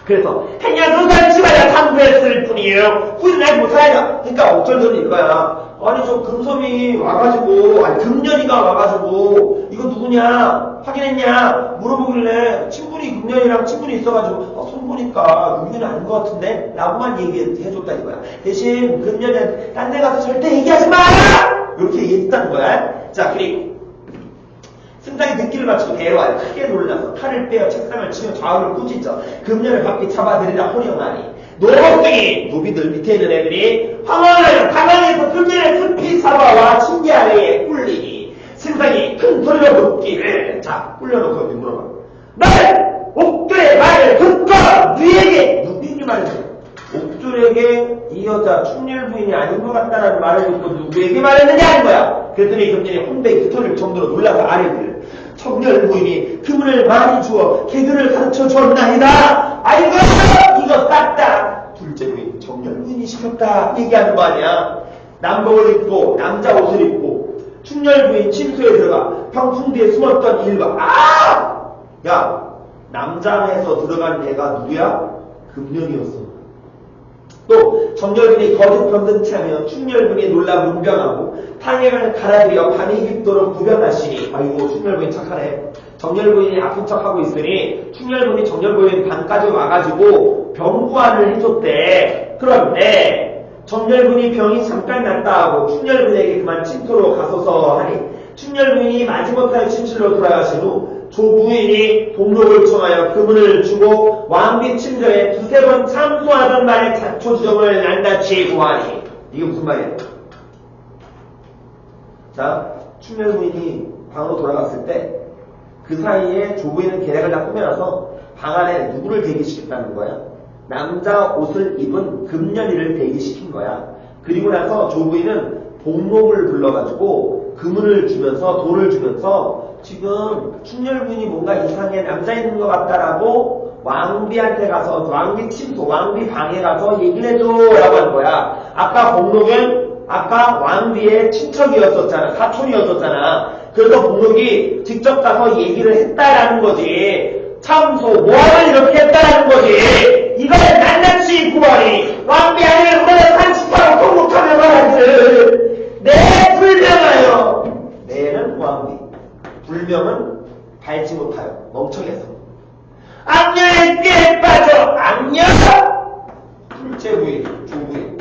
그래서 행여 누가 치마야 탐구했을 뿐이에요. 후회는 하지 못하냐. 그러니까 옥절들은 이거야. 아니 저 금섬이 와가지고 금년이가 와가지고 이거 누구냐 확인했냐 물어보길래 친분이 금년이랑 친분이 있어가지고 손 보니까 금년이 아닌 것 같은데 라고만 얘기해줬다 이거야. 대신 금년은 딴 데 가서 절대 얘기하지 마 이렇게 얘기했다는 거야. 자 그리고 승장이 듣기를 마치고 대화에 크게 놀라서 칼을 빼어 책상을 치며 좌우를 꾸짖어 금년을 바퀴 잡아들이라 호령하니 노복등이 노비들 밑에 있는 애들이 황혼을 가만히서 금년의 숲이 잡아와 침대 아래에 꿀리니 승장이 큰 소리로 묻기를 자 꿀려놓고 여기 물어봐. 너는 옥졸의 말을 듣고 누에게 누구에게 말을 해? 옥졸에게 이 여자 충렬 부인이 아닌 것 같다는 말을 듣고 누구에게 말했느냐는 거야. 그랬더니 금년이 혼백이 터질 정도로 놀라서 아래들 청렬 부인이 그물을 많이 주어 개그를 가르쳐 줬나이다. 아이고 이거 땄다. 둘째 부인 청렬 부인이 시켰다 얘기하는 거 아니야. 남복을 입고 남자 옷을 입고 충렬 부인 침소에 들어가 병풍 뒤에 숨었던 일과 야 남장에서 들어간 애가 누구야? 금년이었어. 또 정렬분이 거듭 변든치 하면 충렬분이 놀라 문병하고 탕액을 갈아들여 밤이 깊도록 구변하시니 아이고 충렬분이 착하네. 정렬부인이 아픈 척하고 있으니 충렬분이 정렬부인 방까지 와가지고 병구안을 해줬대. 그런데 정렬분이 병이 잠깐 났다 하고 충렬분에게 그만 침소로 가소서 하니 충렬분이 마지못할 침실로 돌아가신 후 조부인이 복록을 청하여 그분을 주고 왕비 침전에 두세 번 참소하던 말에 자초지종을 낱낱이 구하니 이게 무슨 말이야? 자, 충렬부인이 방으로 돌아갔을 때 그 사이에 조부인은 계략을 다 꾸며놔서 방 안에 누구를 대기시켰다는 거야? 남자 옷을 입은 금년이를 대기시킨 거야. 그리고 나서 조부인은 복록을 불러가지고 금을 주면서 돈을 주면서 지금 충렬부인이 뭔가 이상해 남자 있는 것 같다라고 왕비한테 가서 왕비 침소 왕비 방에 가서 얘기를 해줘 라고 한 거야. 아까 복록은 아까 왕비의 친척이었었잖아. 사촌이었었잖아. 그래서 복록이 직접 가서 얘기를 했다라는 거지. 참소 모함을 이렇게 했다라는 거지. 이걸 낱낱이 구하니 왕비 아니면 우리가 산식하고 통곡하며 말하기를 내 불명하여 내는 왕비 불명은 밟지 못하여 멍청해서 악녀의 꾀에 빠져 악녀 둘째 부인 조부인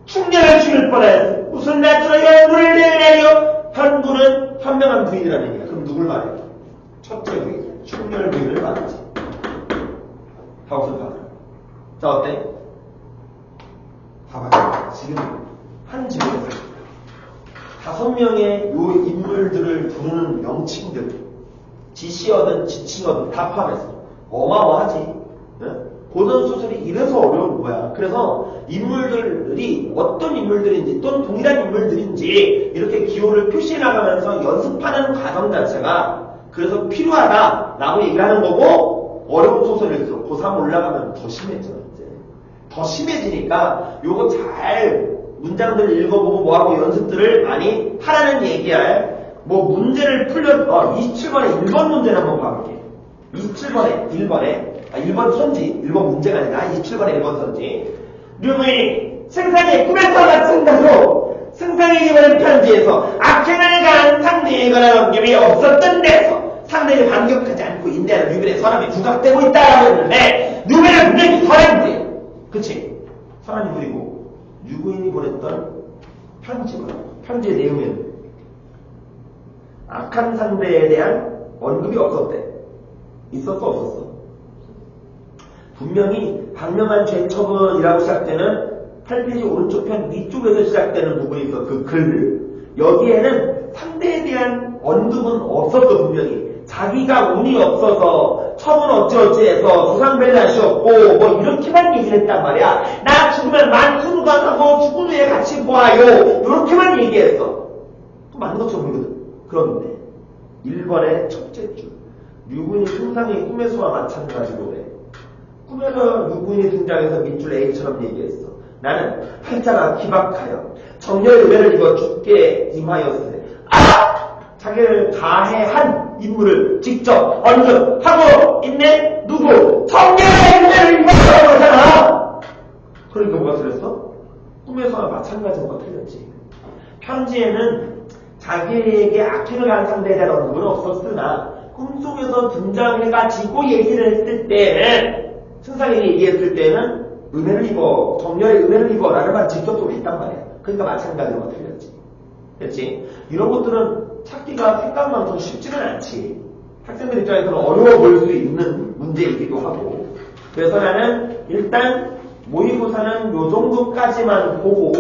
충렬을 죽일 뻔하였어. 무슨 낯으로 연구를 내려내려 현부는 현명한 부인이라는 얘기야. 그럼 누굴 말해? 첫째 부인 충렬 부인을 말하지. 하우스 파들. 자 어때? 봐봐. 지금 한 집에서 5명의 요 인물들을 부르는 명칭들 지시어든 지칭어든 다 포함해서 어마어마하지. 응? 고전소설이 이래서 어려운 거야. 그래서 인물들이 어떤 인물들인지 또는 동일한 인물들인지 이렇게 기호를 표시해 나가면서 연습하는 과정 자체가 그래서 필요하다라고 얘기를 하는 거고 어려운 소설일수록 고3 올라가면 더 심해져. 이제 더 심해지니까 요거 잘 문장들 읽어보고 뭐하고 연습들을 많이 하라는 얘기야. 뭐 문제를 풀려 27번에 1번 문제를 한번 봐볼게. 27번에 1번 선지 1번 문제가 아니라 27번에 1번 선지 류부인이 승상의 꿈에서 마찬가지로 승상에게 보낸 편지에서 악행을 가한 상대에 관한 언급이 없었던 데서 상대를 반격하지 않고 인내하는 유변의 선함이 부각되고 있다라고 했는데 유변은 분명히 선함인데 그치? 선함이 그리고 유구인이 보냈던 편지의 내용에는 악한 상대에 대한 언급이 없었대. 있었어 없었어? 분명히 방명한 죄처분이라고 시작되는 8페이지 오른쪽 편 위쪽에서 시작되는 부분이 있어. 그 글. 여기에는 상대에 대한 언급은 없었어. 분명히. 자기가 운이 없어서 처분 어찌어찌해서 수상벨라시였고 뭐 이렇게만 얘기를 했단 말이야. 나 죽으면 만순간하고 죽은 후에 같이 보아요. 이렇게만 얘기했어. 또 맞는 것처럼 보이거든. 그런데 1번의 첫째 줄 유구인이 승상의 꿈에서와 마찬가지로 해. 꿈에서 유구인이 등장해서 밑줄 A처럼 얘기했어. 나는 팔자가 기박하여 정렬의 은혜를 입어 죽게 임하였으니 자기를 가해한 인물을 직접 언급하고 있네. 누구? 정렬의 은혜를 입었다고 하잖아. 그러니까 뭐가 틀렸어? 꿈에서와 마찬가지인 거 틀렸지. 편지에는 자기에게 악행을 한 상대에 대한 언급은 없었으나 꿈속에서 등장해가지고 얘기를 했을 때는 승상에게 얘기했을 때는 은혜를 입어, 정렬의 은혜를 입어 라는 말 직접적으로 했단 말이야. 그러니까 마찬가지로 틀렸지. 그렇지? 이런 것들은 찾기가 생각만큼 쉽지는 않지. 학생들 입장에서는 어려워 보일 수 있는 문제이기도 하고. 그래서 나는 일단 모의고사는 요 정도까지만 보고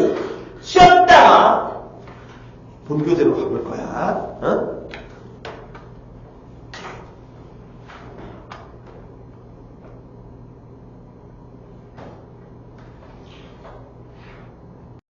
쉬었다가 본교대로 가볼 거야. 어?